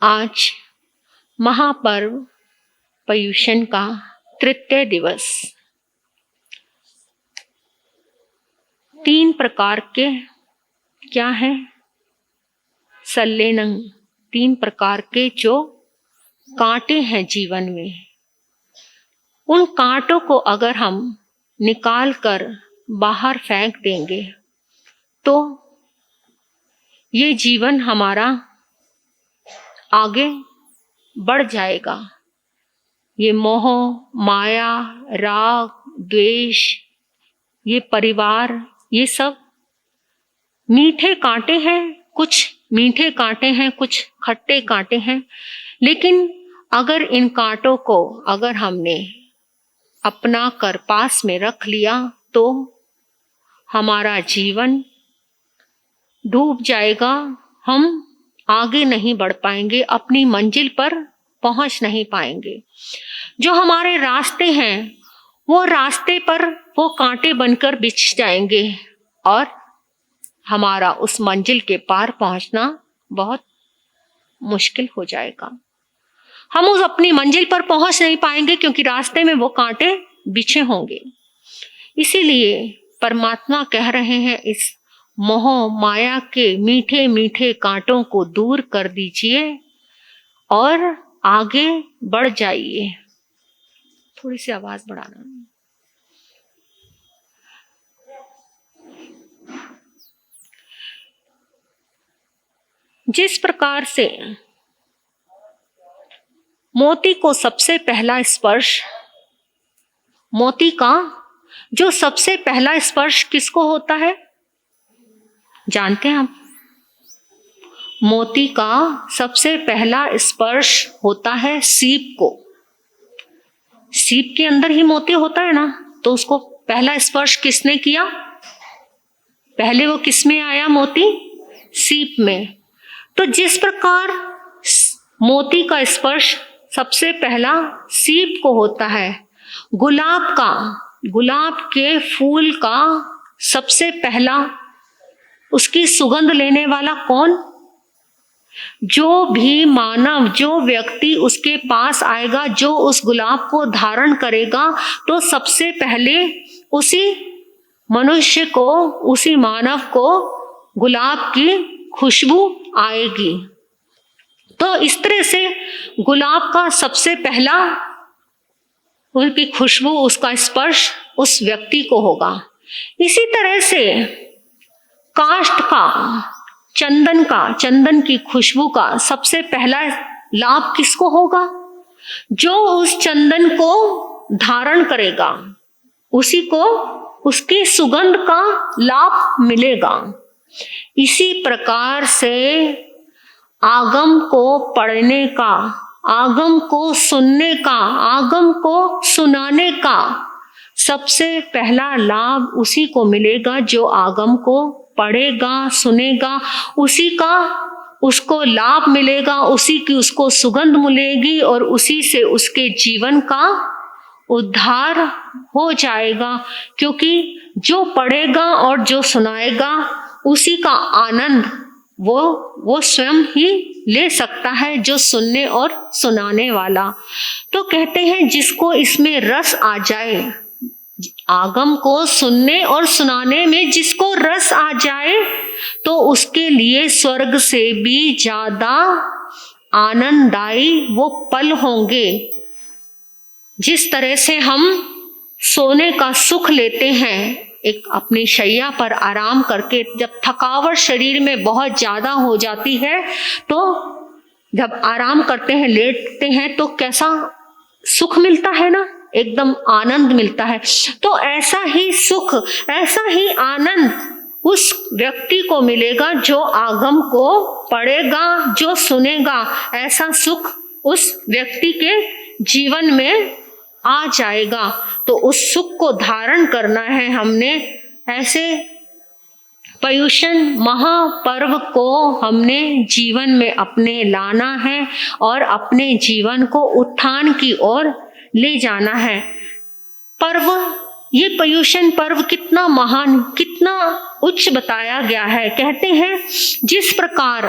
आज महापर्व पर्युषण का तृतीय दिवस। 3 प्रकार के क्या है सल्लेनंग, 3 प्रकार के जो कांटे हैं जीवन में, उन कांटों को अगर हम निकाल कर बाहर फेंक देंगे तो ये जीवन हमारा आगे बढ़ जाएगा। ये मोह, माया, राग, द्वेष, ये परिवार, ये सब मीठे कांटे हैं। कुछ मीठे कांटे हैं, कुछ खट्टे कांटे हैं, लेकिन अगर इन कांटों को अगर हमने अपना कर पास में रख लिया तो हमारा जीवन डूब जाएगा। हम आगे नहीं बढ़ पाएंगे, अपनी मंजिल पर पहुंच नहीं पाएंगे। जो हमारे रास्ते हैं वो रास्ते पर वो कांटे बनकर बिछ जाएंगे और हमारा उस मंजिल के पार पहुंचना बहुत मुश्किल हो जाएगा। हम उस अपनी मंजिल पर पहुंच नहीं पाएंगे क्योंकि रास्ते में वो कांटे बिछे होंगे। इसीलिए परमात्मा कह रहे हैं इस मोह माया के मीठे मीठे कांटों को दूर कर दीजिए और आगे बढ़ जाइए। थोड़ी सी आवाज बढ़ाना। जिस प्रकार से मोती को सबसे पहला स्पर्श, मोती का जो सबसे पहला स्पर्श किसको होता है जानते हैं आप? मोती का सबसे पहला स्पर्श होता है सीप को। सीप के अंदर ही मोती होता है ना, तो उसको पहला स्पर्श किसने किया? पहले वो किस में आया मोती? सीप में। तो जिस प्रकार मोती का स्पर्श सबसे पहला सीप को होता है, गुलाब के फूल का सबसे पहला उसकी सुगंध लेने वाला कौन? जो भी मानव, जो व्यक्ति उसके पास आएगा, जो उस गुलाब को धारण करेगा, तो सबसे पहले उसी मनुष्य को, उसी मानव को गुलाब की खुशबू आएगी। तो इस तरह से गुलाब का सबसे पहला उनकी खुशबू, उसका स्पर्श उस व्यक्ति को होगा। इसी तरह से काष्ठ का, चंदन की खुशबू का सबसे पहला लाभ किसको होगा? जो उस चंदन को धारण करेगा, उसी को उसकी सुगंध का लाभ मिलेगा। इसी प्रकार से आगम को पढ़ने का, आगम को सुनने का, आगम को सुनाने का सबसे पहला लाभ उसी को मिलेगा जो आगम को पढ़ेगा, सुनेगा, उसी का उसको लाभ मिलेगा, उसी की उसको सुगंध मिलेगी और उसी से उसके जीवन का उद्धार हो जाएगा। क्योंकि जो पढ़ेगा और जो सुनाएगा उसी का आनंद वो स्वयं ही ले सकता है, जो सुनने और सुनाने वाला। तो कहते हैं जिसको इसमें रस आ जाए, आगम को सुनने और सुनाने में जिसको रस आ जाए, तो उसके लिए स्वर्ग से भी ज्यादा आनंददायी वो पल होंगे। जिस तरह से हम सोने का सुख लेते हैं, एक अपनी शैया पर आराम करके, जब थकावट शरीर में बहुत ज्यादा हो जाती है तो जब आराम करते हैं, लेटते हैं, तो कैसा सुख मिलता है ना, एकदम आनंद मिलता है। तो ऐसा ही सुख, ऐसा ही आनंद उस व्यक्ति को मिलेगा जो आगम को पढ़ेगा, जो सुनेगा। ऐसा सुख उस व्यक्ति के जीवन में आ जाएगा। तो उस सुख को धारण करना है हमने। ऐसे पर्युषण महापर्व को हमने जीवन में अपने लाना है और अपने जीवन को उत्थान की ओर ले जाना है। पर्व, ये पर्युषण पर्व कितना महान, कितना उच्च बताया गया है। कहते हैं जिस प्रकार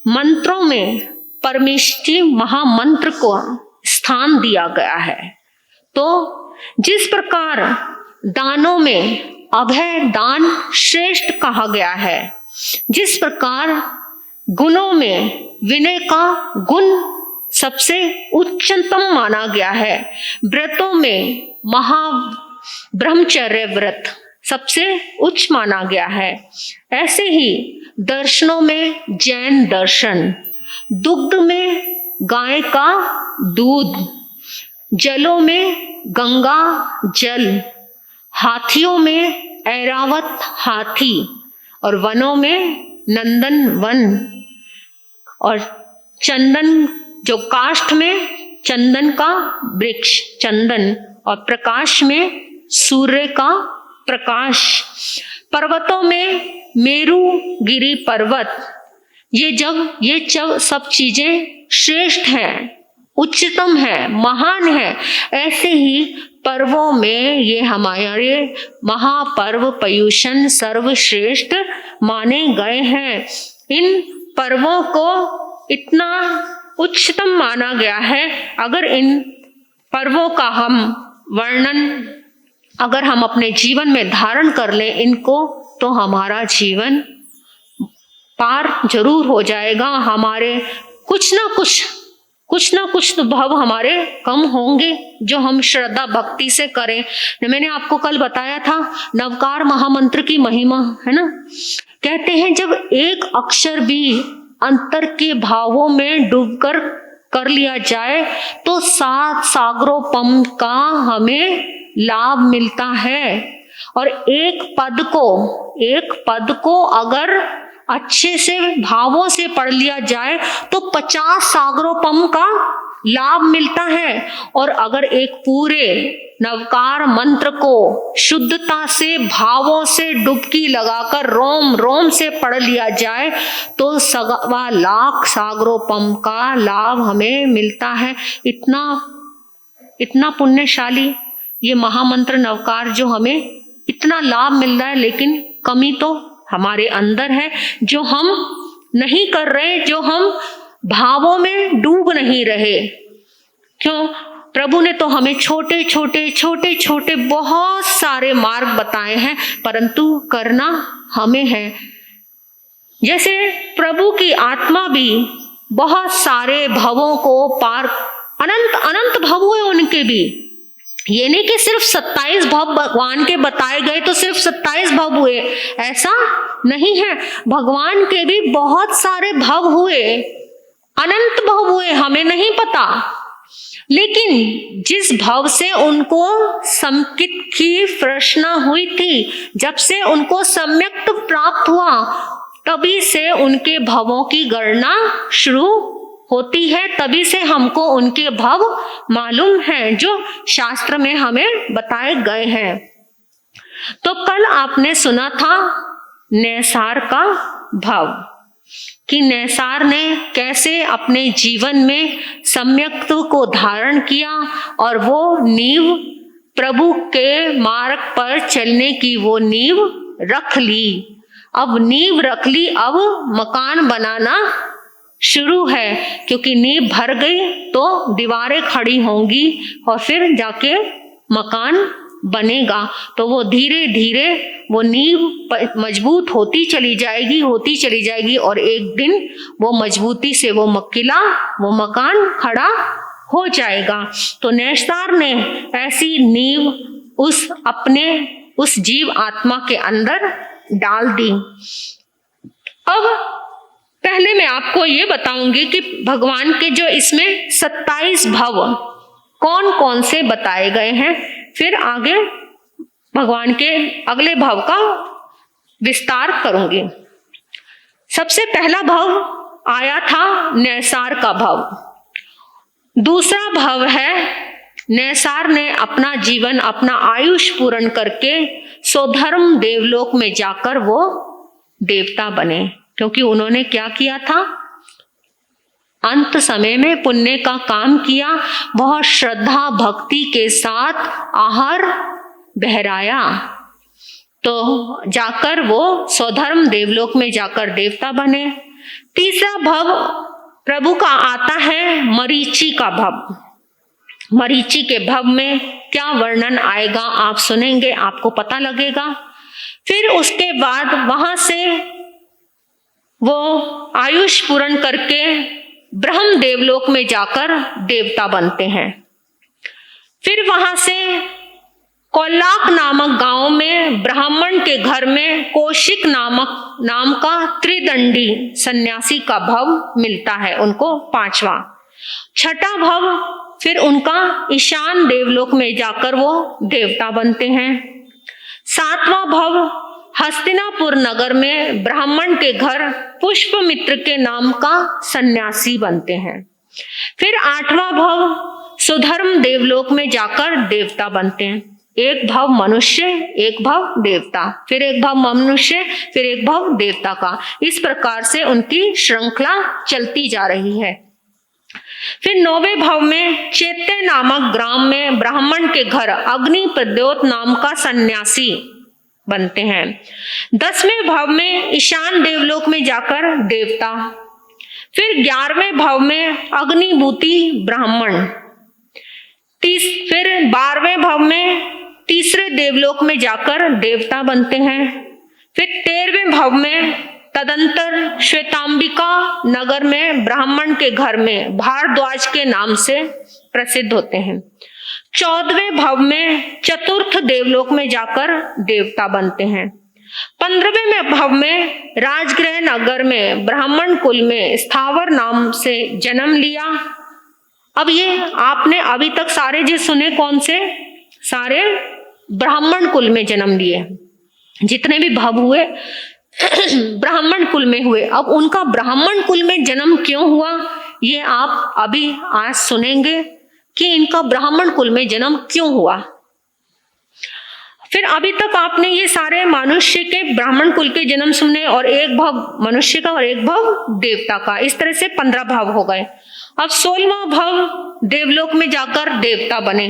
मंत्रों में परमेष्टि महामंत्र को स्थान दिया गया है। तो जिस प्रकार दानों में अभय दान श्रेष्ठ कहा गया है, जिस प्रकार गुणों में विनय का गुण सबसे उच्चतम माना गया है, व्रतों में ब्रह्मचर्य व्रत सबसे उच्च माना गया है, ऐसे ही दर्शनों में जैन दर्शन, दुग्ध में गाय का दूध, जलों में गंगा जल, हाथियों में ऐरावत हाथी और वनों में नंदन वन, और चंदन जो काष्ठ में चंदन का वृक्ष चंदन, और प्रकाश में सूर्य का प्रकाश, पर्वतों में मेरु गिरि पर्वत, ये सब चीजें श्रेष्ठ हैं, उच्चतम है, महान है। ऐसे ही पर्वों में ये हमारे महापर्व पर्युषण सर्वश्रेष्ठ माने गए हैं। इन पर्वों को इतना उच्चतम माना गया है, अगर इन पर्वों का हम वर्णन अगर हम अपने जीवन में धारण कर लें इनको, तो हमारा जीवन पार जरूर हो जाएगा। हमारे कुछ ना कुछ तो भाव हमारे कम होंगे जो हम श्रद्धा भक्ति से करें। मैंने आपको कल बताया था नवकार महामंत्र की महिमा, है ना। कहते हैं जब एक अक्षर भी अंतर के भावों में डूबकर कर लिया जाए तो 7 सागरोपम का हमें लाभ मिलता है। और एक पद को अगर अच्छे से भावों से पढ़ लिया जाए तो 50 सागरोपम का लाभ मिलता है। और अगर एक पूरे नवकार मंत्र को शुद्धता से भावों से डुबकी लगाकर रोम रोम से पढ़ लिया जाए तो 1.25 लाख सागरोपम का लाभ हमें मिलता है। इतना पुण्यशाली ये महामंत्र नवकार जो हमें इतना लाभ मिल रहा है, लेकिन कमी तो हमारे अंदर है जो हम नहीं कर रहे, जो हम भावों में डूब नहीं रहे। क्यों? प्रभु ने तो हमें छोटे छोटे बहुत सारे मार्ग बताए हैं, परंतु करना हमें है। जैसे प्रभु की आत्मा भी बहुत सारे भवों को पार, अनंत भव हुए उनके भी। ये नहीं कि सिर्फ 27 भव भगवान के बताए गए तो सिर्फ 27 भव हुए, ऐसा नहीं है। भगवान के भी बहुत सारे भव हुए, अनंत भव हुए, हमें नहीं पता। लेकिन जिस भव से उनको संकित की प्रश्ना हुई थी, जब से उनको सम्यक्त प्राप्त हुआ, तभी से उनके भवों की गणना शुरू होती है, तभी से हमको उनके भव मालूम है जो शास्त्र में हमें बताए गए हैं। तो कल आपने सुना था नैसार का भव, कि नैसार ने कैसे अपने जीवन में सम्यक्त्व को धारण किया और वो नींव प्रभु के मार्ग पर चलने की वो नींव रख ली। अब नींव रख ली, अब मकान बनाना शुरू है, क्योंकि नींव भर गई तो दीवारें खड़ी होंगी और फिर जाके मकान बनेगा। तो वो धीरे धीरे वो नींव मजबूत होती चली जाएगी और एक दिन वो मजबूती से वो मकान खड़ा हो जाएगा। तो नैसार ने ऐसी नींव उस जीव आत्मा के अंदर डाल दी। अब पहले मैं आपको ये बताऊंगी कि भगवान के जो इसमें 27 भव कौन कौन से बताए गए हैं, फिर आगे भगवान के अगले भव का विस्तार करूंगी। सबसे पहला भव आया था नैसार का भव। दूसरा भव है नैसार ने अपना जीवन, अपना आयुष पूर्ण करके स्वधर्म देवलोक में जाकर वो देवता बने, क्योंकि उन्होंने क्या किया था, अंत समय में पुण्य का काम किया, बहुत श्रद्धा भक्ति के साथ आहार बहराया, तो जाकर वो स्वधर्म देवलोक में जाकर देवता बने। तीसरा भव प्रभु का आता है मरीचि का भव। मरीचि के भव में क्या वर्णन आएगा आप सुनेंगे, आपको पता लगेगा। फिर उसके बाद वहां से वो आयुष पूर्ण करके ब्रह्म देवलोक में जाकर देवता बनते हैं। फिर वहां से कोल्लाक नामक गांव में ब्राह्मण के घर में कौशिक नाम का त्रिदंडी सन्यासी का भव मिलता है उनको, 5वां। 6ठा भव फिर उनका ईशान देवलोक में जाकर वो देवता बनते हैं। 7वां भव हस्तिनापुर नगर में ब्राह्मण के घर पुष्पमित्र के नाम का सन्यासी बनते हैं। फिर 8वां भव सुधर्म देवलोक में जाकर देवता बनते हैं। एक भव मनुष्य, एक भव देवता, फिर एक भव मनुष्य, फिर एक भव देवता का। इस प्रकार से उनकी श्रृंखला चलती जा रही है। फिर 9वें भव में चैत्य नामक ग्राम में ब्राह्मण के घर अग्नि प्रद्योत नाम का सन्यासी बनते हैं। 10वें भव में ईशान देवलोक में जाकर देवता। फिर 11वें भव में अग्निभूति ब्राह्मण। फिर 12वें भव में तीसरे देवलोक में जाकर देवता बनते हैं। फिर 13वें भव में तदंतर श्वेतांबिका नगर में ब्राह्मण के घर में भारद्वाज के नाम से प्रसिद्ध होते हैं। 14वें भव में चतुर्थ देवलोक में जाकर देवता बनते हैं। 15वें भव में राजगृह नगर में ब्राह्मण कुल में स्थावर नाम से जन्म लिया। अब ये आपने अभी तक सारे जो सुने कौन से, सारे ब्राह्मण कुल में जन्म लिए, जितने भी भव हुए ब्राह्मण कुल में हुए। अब उनका ब्राह्मण कुल में जन्म क्यों हुआ ये आप अभी आज सुनेंगे कि इनका ब्राह्मण कुल में जन्म क्यों हुआ। फिर अभी तक आपने ये सारे मनुष्य के ब्राह्मण कुल के जन्म सुने और एक भव मनुष्य का और एक भव देवता का, इस तरह से 15 भव हो गए। अब 16वां भव देवलोक में जाकर देवता बने।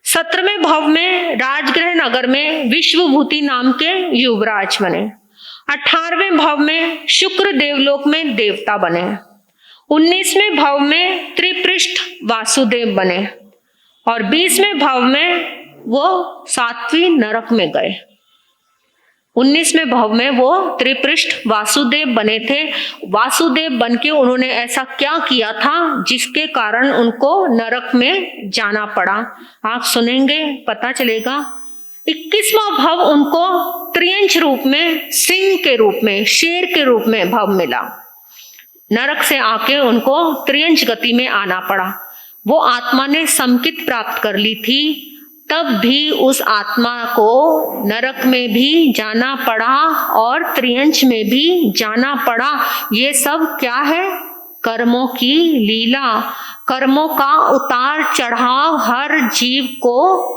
17वें भव में राजगृह नगर में विश्वभूति नाम के युवराज बने। 18वें भव में शुक्र देवलोक में देवता बने। 19वें भव में त्रिपृष्ठ वासुदेव बने और 20वें भव में वो 7वीं नरक में गए। 19वें भव में वो त्रिपृष्ठ वासुदेव बने थे। वासुदेव बनके उन्होंने ऐसा क्या किया था जिसके कारण उनको नरक में जाना पड़ा, आप सुनेंगे पता चलेगा। 21वां भव उनको त्रियंच रूप में, सिंह के रूप में, शेर के रूप में भव मिला। नरक से आके उनको त्रियंच गति में आना पड़ा। वो आत्मा ने समकित प्राप्त कर ली थी, तब भी उस आत्मा को नरक में भी जाना पड़ा और त्रियंच में भी जाना पड़ा। ये सब क्या है? कर्मों की लीला, कर्मों का उतार चढ़ाव हर जीव को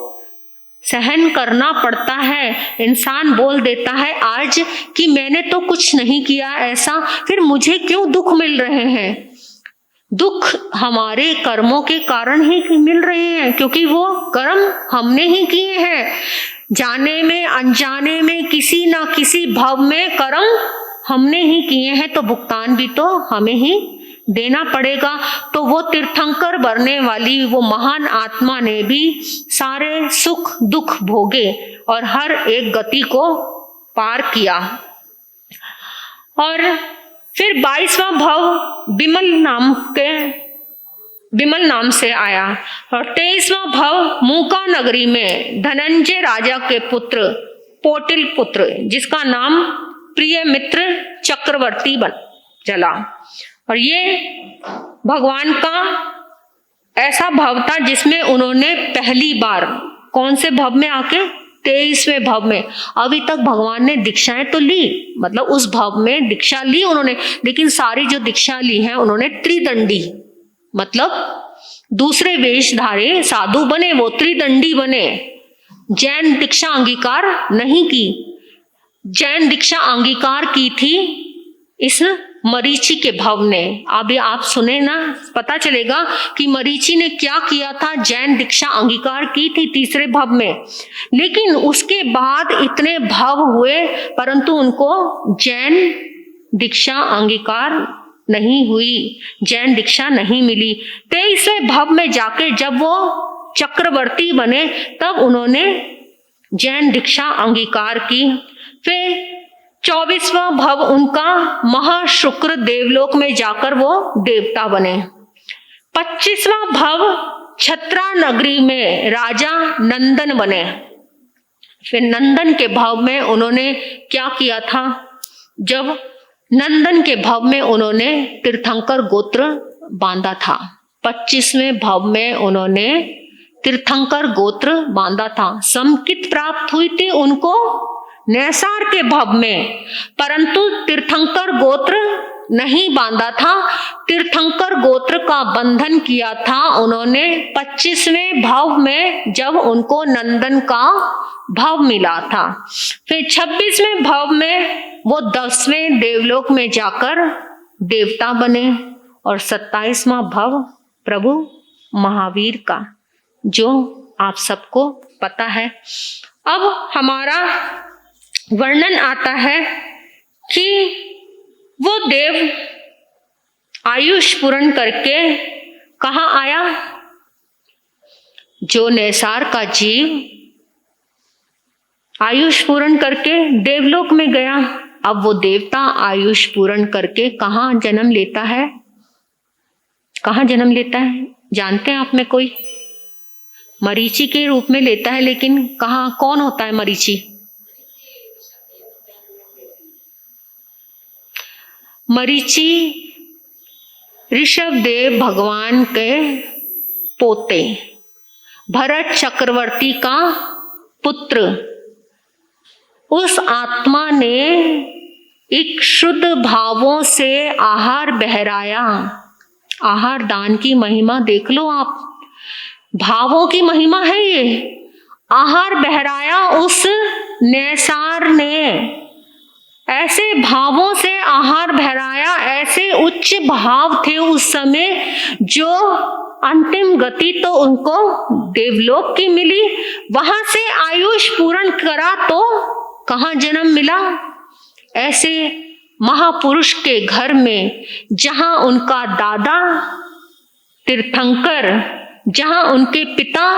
सहन करना पड़ता है। इंसान बोल देता है आज कि मैंने तो कुछ नहीं किया ऐसा, फिर मुझे क्यों दुख मिल रहे हैं? दुख हमारे कर्मों के कारण ही मिल रहे हैं, क्योंकि वो कर्म हमने ही किए हैं। जाने में अनजाने में किसी ना किसी भव में कर्म हमने ही किए हैं, तो भुगतान भी तो हमें ही देना पड़ेगा। तो वो तीर्थंकर बनने वाली वो महान आत्मा ने भी सारे सुख दुख भोगे और हर एक गति को पार किया। और फिर 22वां भव विमल नाम से आया और 23वां भव मूका नगरी में धनंजय राजा के पुत्र पोटिल पुत्र, जिसका नाम प्रिय मित्र चक्रवर्ती बन चला। और ये भगवान का ऐसा भव था जिसमें उन्होंने पहली बार कौन से भव में आके 23वें भव में, अभी तक भगवान ने दीक्षाएं तो ली, मतलब उस भव में दीक्षा ली उन्होंने, लेकिन सारी जो दीक्षा ली है उन्होंने त्रिदंडी, मतलब दूसरे वेशधारे साधु बने, वो त्रिदंडी बने। जैन दीक्षा अंगीकार नहीं की। जैन दीक्षा अंगीकार की थी इस मरीचि के भव ने। अभी आप सुने ना, पता चलेगा कि मरीचि ने क्या किया था। जैन दीक्षा अंगीकार की थी तीसरे भव में, लेकिन उसके बाद इतने भव हुए परंतु उनको जैन दीक्षा अंगीकार नहीं हुई, जैन दीक्षा नहीं मिली। 23वें भव में जाके जब वो चक्रवर्ती बने तब उन्होंने जैन दीक्षा अंगीकार की। फिर 24वां भव उनका महाशुक्र देवलोक में जाकर वो देवता बने। 25वां भव छत्रा नगरी में राजा नंदन बने। फिर नंदन के भव में उन्होंने क्या किया था? जब नंदन के भव में उन्होंने तीर्थंकर गोत्र बांधा था। 25वें भव में उन्होंने तीर्थंकर गोत्र बांधा था। समकित प्राप्त हुई थी उनको नैसार के भव में, परंतु तीर्थंकर गोत्र नहीं बांधा था। तीर्थंकर गोत्र का बंधन किया था उन्होंने 25वें भव में, जब उनको नंदन का भव मिला था। फिर 26वें भव में वो 10वें देवलोक में जाकर देवता बने। और 27वां भव प्रभु महावीर का, जो आप सबको पता है। अब हमारा वर्णन आता है कि वो देव आयुष पूर्ण करके कहाँ आया? जो नैसार का जीव आयुष पूर्ण करके देवलोक में गया, अब वो देवता आयुष पूर्ण करके कहाँ जन्म लेता है? कहाँ जन्म लेता है जानते हैं आप में कोई? मरीचि के रूप में लेता है, लेकिन कहाँ, कौन होता है मरीचि? मरीचि ऋषभदेव भगवान के पोते, भरत चक्रवर्ती का पुत्र। उस आत्मा ने एक शुद्ध भावों से आहार बहराया। आहार दान की महिमा देख लो आप, भावों की महिमा है ये। आहार बहराया उस नैसार ने, ऐसे भावों से आहार बहराया, ऐसे उच्च भाव थे उस समय, जो अंतिम गति तो उनको देवलोक की मिली। वहां से आयुष पूर्ण करा तो कहाँ जन्म मिला? ऐसे महापुरुष के घर में, जहां उनका दादा तीर्थंकर, जहां उनके पिता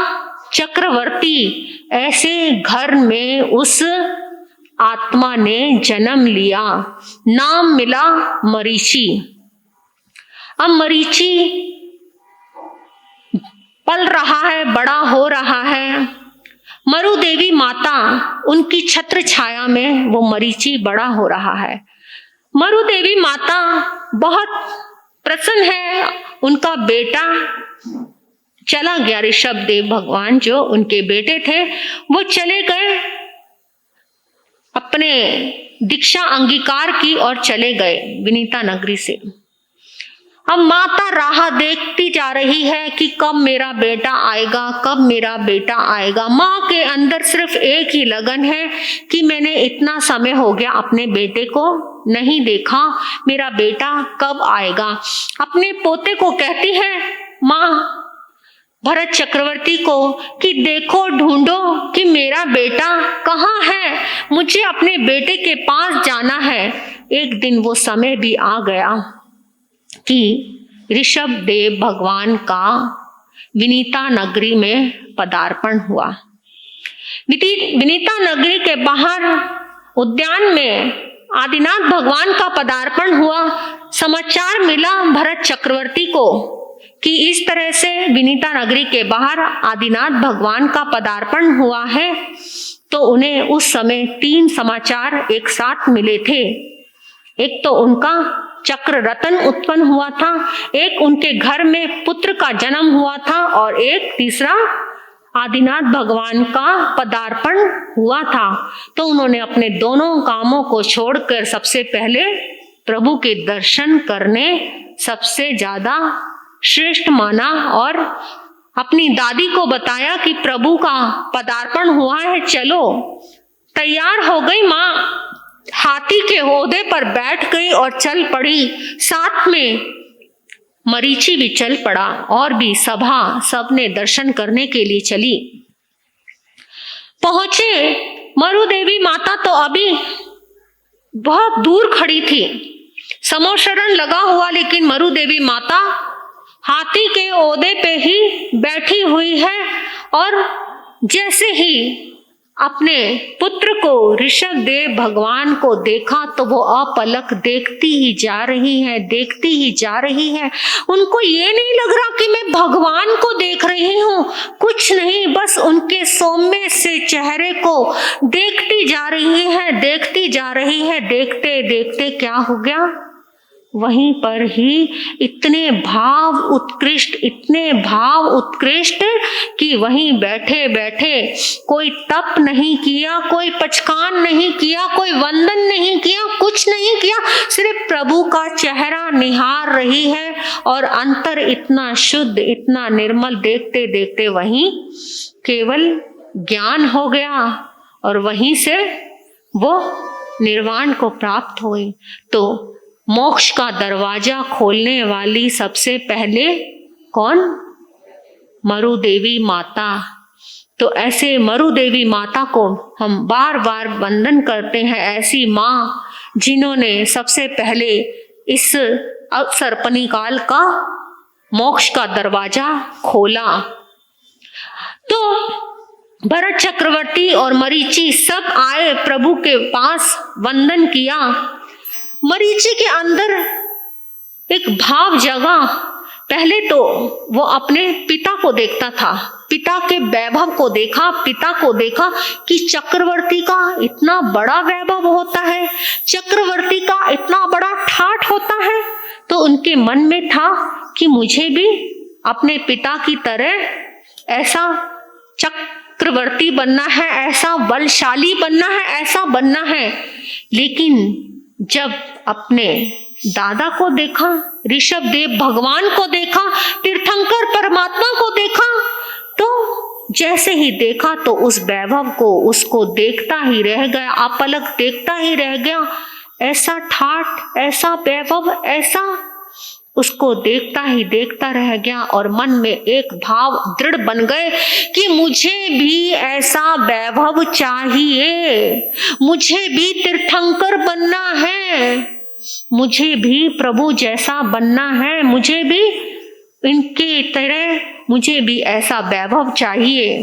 चक्रवर्ती, ऐसे घर में उस आत्मा ने जन्म लिया। नाम मिला मरीचि। अब मरीचि पल रहा है, बड़ा हो रहा है। मरु देवी माता, उनकी छत्र छाया में वो मरीचि बड़ा हो रहा है। मरु देवी माता बहुत प्रसन्न है। उनका बेटा चला गया, ऋषभदेव भगवान जो उनके बेटे थे वो चले गए, अपने दीक्षा अंगीकार की और चले गए विनीता नगरी से। अब माता राह देखती जा रही है कि कब मेरा बेटा आएगा, कब मेरा बेटा आएगा। माँ के अंदर सिर्फ एक ही लगन है कि मैंने इतना समय हो गया अपने बेटे को नहीं देखा, मेरा बेटा कब आएगा। अपने पोते को कहती है माँ, भरत चक्रवर्ती को, कि देखो ढूंढो कि मेरा बेटा कहाँ है, मुझे अपने बेटे के पास जाना है। एक दिन वो समय भी आ गया कि ऋषभदेव भगवान का विनीता नगरी में पदार्पण हुआ। विनीता नगरी के बाहर उद्यान में आदिनाथ भगवान का पदार्पण हुआ। समाचार मिला भरत चक्रवर्ती को कि इस तरह से विनीता नगरी के बाहर आदिनाथ भगवान का पदार्पण हुआ है। तो उन्हें उस समय 3 समाचार एक साथ मिले थे। एक तो उनका चक्र रत्न उत्पन्न हुआ था, एक उनके घर में पुत्र का जन्म हुआ था, और एक तीसरा आदिनाथ भगवान का पदार्पण हुआ था। तो उन्होंने अपने दोनों कामों को छोड़कर सबसे पहले प्रभु के दर्शन करने सबसे ज्यादा श्रेष्ठ माना, और अपनी दादी को बताया कि प्रभु का पदार्पण हुआ है, चलो। तैयार हो गई माँ, हाथी के ओहदे पर बैठ गई और चल पड़ी। साथ में मरीचि भी चल पड़ा, और भी सभा सबने दर्शन करने के लिए चली। पहुंचे, मरु देवी माता तो अभी बहुत दूर खड़ी थी। समोशरण लगा हुआ, लेकिन मरु देवी माता हाथी के ओदे पे ही बैठी हुई है। और जैसे ही अपने पुत्र को ऋषभ देव भगवान को देखा तो वो अपलक देखती ही जा रही है, देखती ही जा रही है। उनको ये नहीं लग रहा कि मैं भगवान को देख रही हूँ, कुछ नहीं, बस उनके सौम्य से चेहरे को देखती जा रही है, देखती जा रही है। देखते देखते क्या हो गया, वहीं पर ही इतने भाव उत्कृष्ट कि वहीं बैठे बैठे कोई तप नहीं किया, कोई पचकान नहीं किया, कोई वंदन नहीं किया, कुछ नहीं किया, सिर्फ प्रभु का चेहरा निहार रही है और अंतर इतना शुद्ध, इतना निर्मल, देखते देखते वहीं केवल ज्ञान हो गया और वहीं से वो निर्वाण को प्राप्त हुई। तो मोक्ष का दरवाजा खोलने वाली सबसे पहले कौन? मरु देवी माता। तो ऐसे मरु देवी माता को हम बार बार वंदन करते हैं, ऐसी माँ जिन्होंने सबसे पहले इस सर्पनिकाल का मोक्ष का दरवाजा खोला। तो भरत चक्रवर्ती और मरीचि सब आए प्रभु के पास, वंदन किया। मरीचि के अंदर एक भाव जगा। पहले तो वो अपने पिता को देखता था, पिता के वैभव को देखा, पिता को देखा कि चक्रवर्ती का इतना बड़ा वैभव होता है, चक्रवर्ती का इतना बड़ा ठाठ होता है। तो उनके मन में था कि मुझे भी अपने पिता की तरह ऐसा चक्रवर्ती बनना है, ऐसा बलशाली बनना है, ऐसा बनना है। लेकिन जब अपने दादा को देखा, ऋषभ देव भगवान को देखा, तीर्थंकर परमात्मा को देखा, तो जैसे ही देखा तो उस वैभव को उसको देखता ही रह गया, अपलक देखता ही रह गया। ऐसा ठाठ, ऐसा वैभव, ऐसा उसको देखता ही देखता रह गया और मन में एक भाव दृढ़ बन गए कि मुझे भी ऐसा वैभव चाहिए, मुझे भी तीर्थंकर बनना है, मुझे भी प्रभु जैसा बनना है, मुझे भी इनके तरह, मुझे भी ऐसा वैभव चाहिए।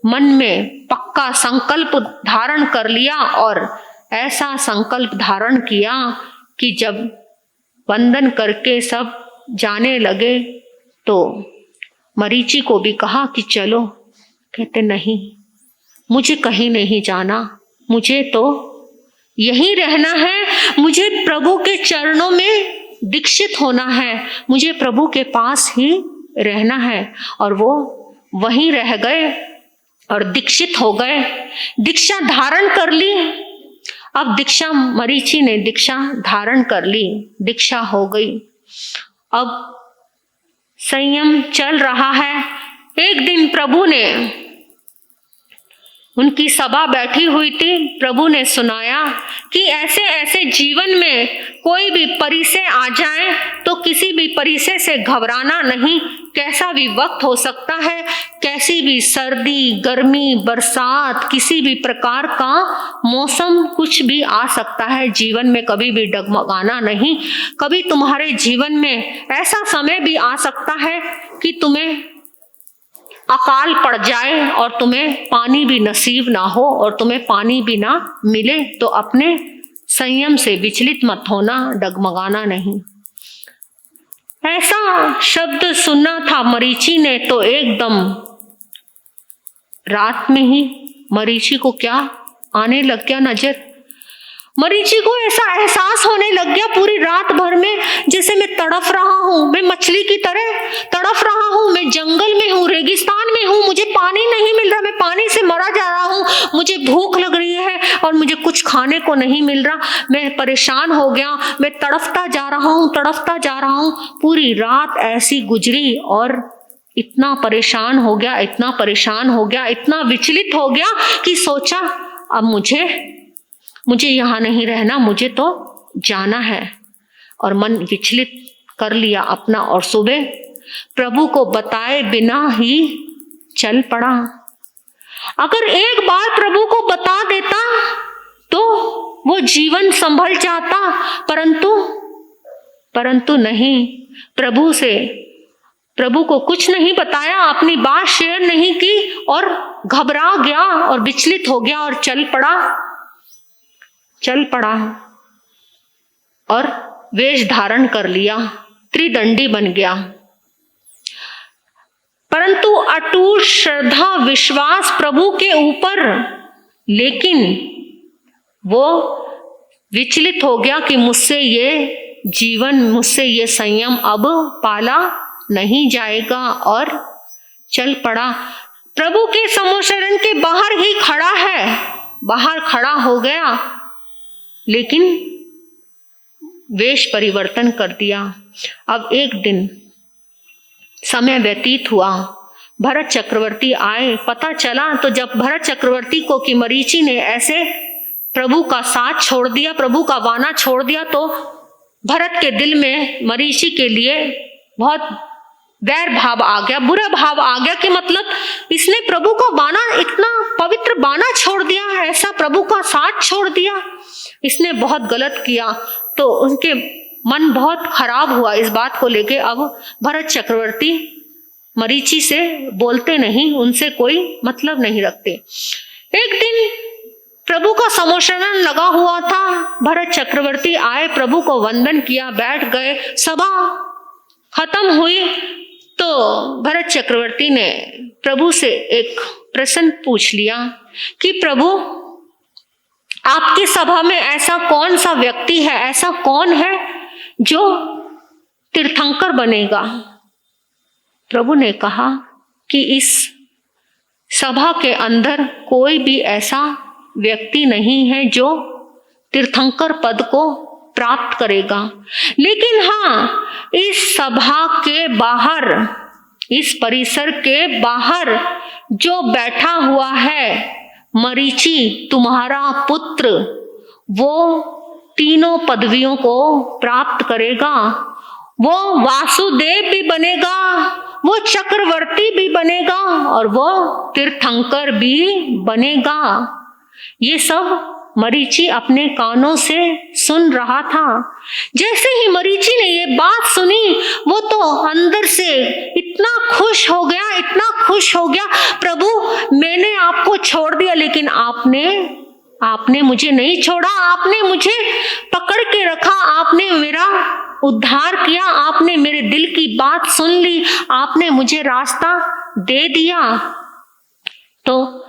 मन में पक्का संकल्प धारण कर लिया और ऐसा संकल्प धारण किया कि जब वंदन करके सब जाने लगे तो मरीचि को भी कहा कि चलो। कहते नहीं, मुझे कहीं नहीं जाना, मुझे तो यहीं रहना है, मुझे प्रभु के चरणों में दीक्षित होना है, मुझे प्रभु के पास ही रहना है। और वो वहीं रह गए और दीक्षित हो गए, दीक्षा धारण कर ली। अब दीक्षा, मरीचि ने दीक्षा धारण कर ली, दीक्षा हो गई। अब संयम चल रहा है। एक दिन प्रभु ने, उनकी सभा बैठी हुई थी, प्रभु ने सुनाया कि ऐसे ऐसे जीवन में कोई भी परिचय आ जाए तो किसी भी परिचय से घबराना नहीं। कैसा भी वक्त हो सकता है, कैसी भी सर्दी, गर्मी, बरसात, किसी भी प्रकार का मौसम, कुछ भी आ सकता है जीवन में। कभी भी डगमगाना नहीं। कभी तुम्हारे जीवन में ऐसा समय भी आ सकता है कि तुम्हें अकाल पड़ जाए और तुम्हें पानी भी नसीब ना हो और तुम्हें पानी भी ना मिले, तो अपने संयम से विचलित मत होना, डगमगाना नहीं। ऐसा शब्द सुनना था मरीचि ने तो एकदम रात में ही मरीचि को क्या आने लग गया नजर। मरीचि को ऐसा एहसास होने लग गया पूरी रात भर में, जैसे मैं तड़फ रहा हूँ, मैं मछली की तरह तड़फ रहा हूँ, मैं जंगल में हूँ, रेगिस्तान में हूँ, मुझे पानी नहीं मिल रहा, मैं पानी से मरा जा रहा हूँ, मुझे भूख लग रही है और मुझे कुछ खाने को नहीं मिल रहा, मैं परेशान हो गया, मैं तड़फता जा रहा हूँ, तड़फता जा रहा हूँ। पूरी रात ऐसी गुजरी और इतना परेशान हो गया, इतना परेशान हो गया, इतना विचलित हो गया कि सोचा अब मुझे यहाँ नहीं रहना, मुझे तो जाना है। और मन विचलित कर लिया अपना और सुबह प्रभु को बताए बिना ही चल पड़ा। अगर एक बार प्रभु को बता देता तो वो जीवन संभल जाता, परंतु परंतु नहीं, प्रभु को कुछ नहीं बताया, अपनी बात शेयर नहीं की और घबरा गया और विचलित हो गया और चल पड़ा और वेश धारण कर लिया, त्रिदंडी बन गया। परंतु अटूट श्रद्धा विश्वास प्रभु के ऊपर, लेकिन वो विचलित हो गया कि मुझसे ये संयम अब पाला नहीं जाएगा और चल पड़ा। प्रभु के समोशरण के बाहर ही बाहर खड़ा हो गया, लेकिन वेश परिवर्तन कर दिया। अब एक दिन समय व्यतीत हुआ, भरत चक्रवर्ती आए। पता चला तो जब भरत चक्रवर्ती को कि मरीचि ने ऐसे प्रभु का साथ छोड़ दिया, प्रभु का वाना छोड़ दिया, तो भरत के दिल में मरीचि के लिए बहुत वैर भाव आ गया, बुरा भाव आ गया कि मतलब इसने प्रभु का बाना, इतना पवित्र बाना छोड़ दिया, ऐसा प्रभु का साथ छोड़ दिया, इसने बहुत गलत किया। तो उनके मन बहुत खराब हुआ इस बात को लेके। अब भरत चक्रवर्ती मरीचि से बोलते नहीं, उनसे कोई मतलब नहीं रखते। एक दिन प्रभु का समोशरण लगा हुआ था, भरत चक्रवर्ती आए, प्रभु को वंदन किया, बैठ गए, सभा खत्म हुई तो भरत चक्रवर्ती ने प्रभु से एक प्रश्न पूछ लिया कि प्रभु, आपकी सभा में ऐसा कौन सा व्यक्ति है, ऐसा कौन है जो तीर्थंकर बनेगा? प्रभु ने कहा कि इस सभा के अंदर कोई भी ऐसा व्यक्ति नहीं है जो तीर्थंकर पद को प्राप्त करेगा, लेकिन हाँ, इस सभा के बाहर, इस परिसर के बाहर जो बैठा हुआ है मरीचि तुम्हारा पुत्र, वो तीनों पदवियों को प्राप्त करेगा। वो वासुदेव भी बनेगा, वो चक्रवर्ती भी बनेगा और वो तीर्थंकर भी बनेगा। ये सब मरीचि अपने कानों से सुन रहा था। जैसे ही मरीचि ने ये बात सुनी, वो तो अंदर से इतना खुश हो गया, प्रभु मैंने आपको छोड़ दिया, लेकिन आपने मुझे नहीं छोड़ा, आपने मुझे पकड़ के रखा, आपने मेरा उद्धार किया, आपने मेरे दिल की बात सुन ली, आपने मुझे रास्ता दे दिया। तो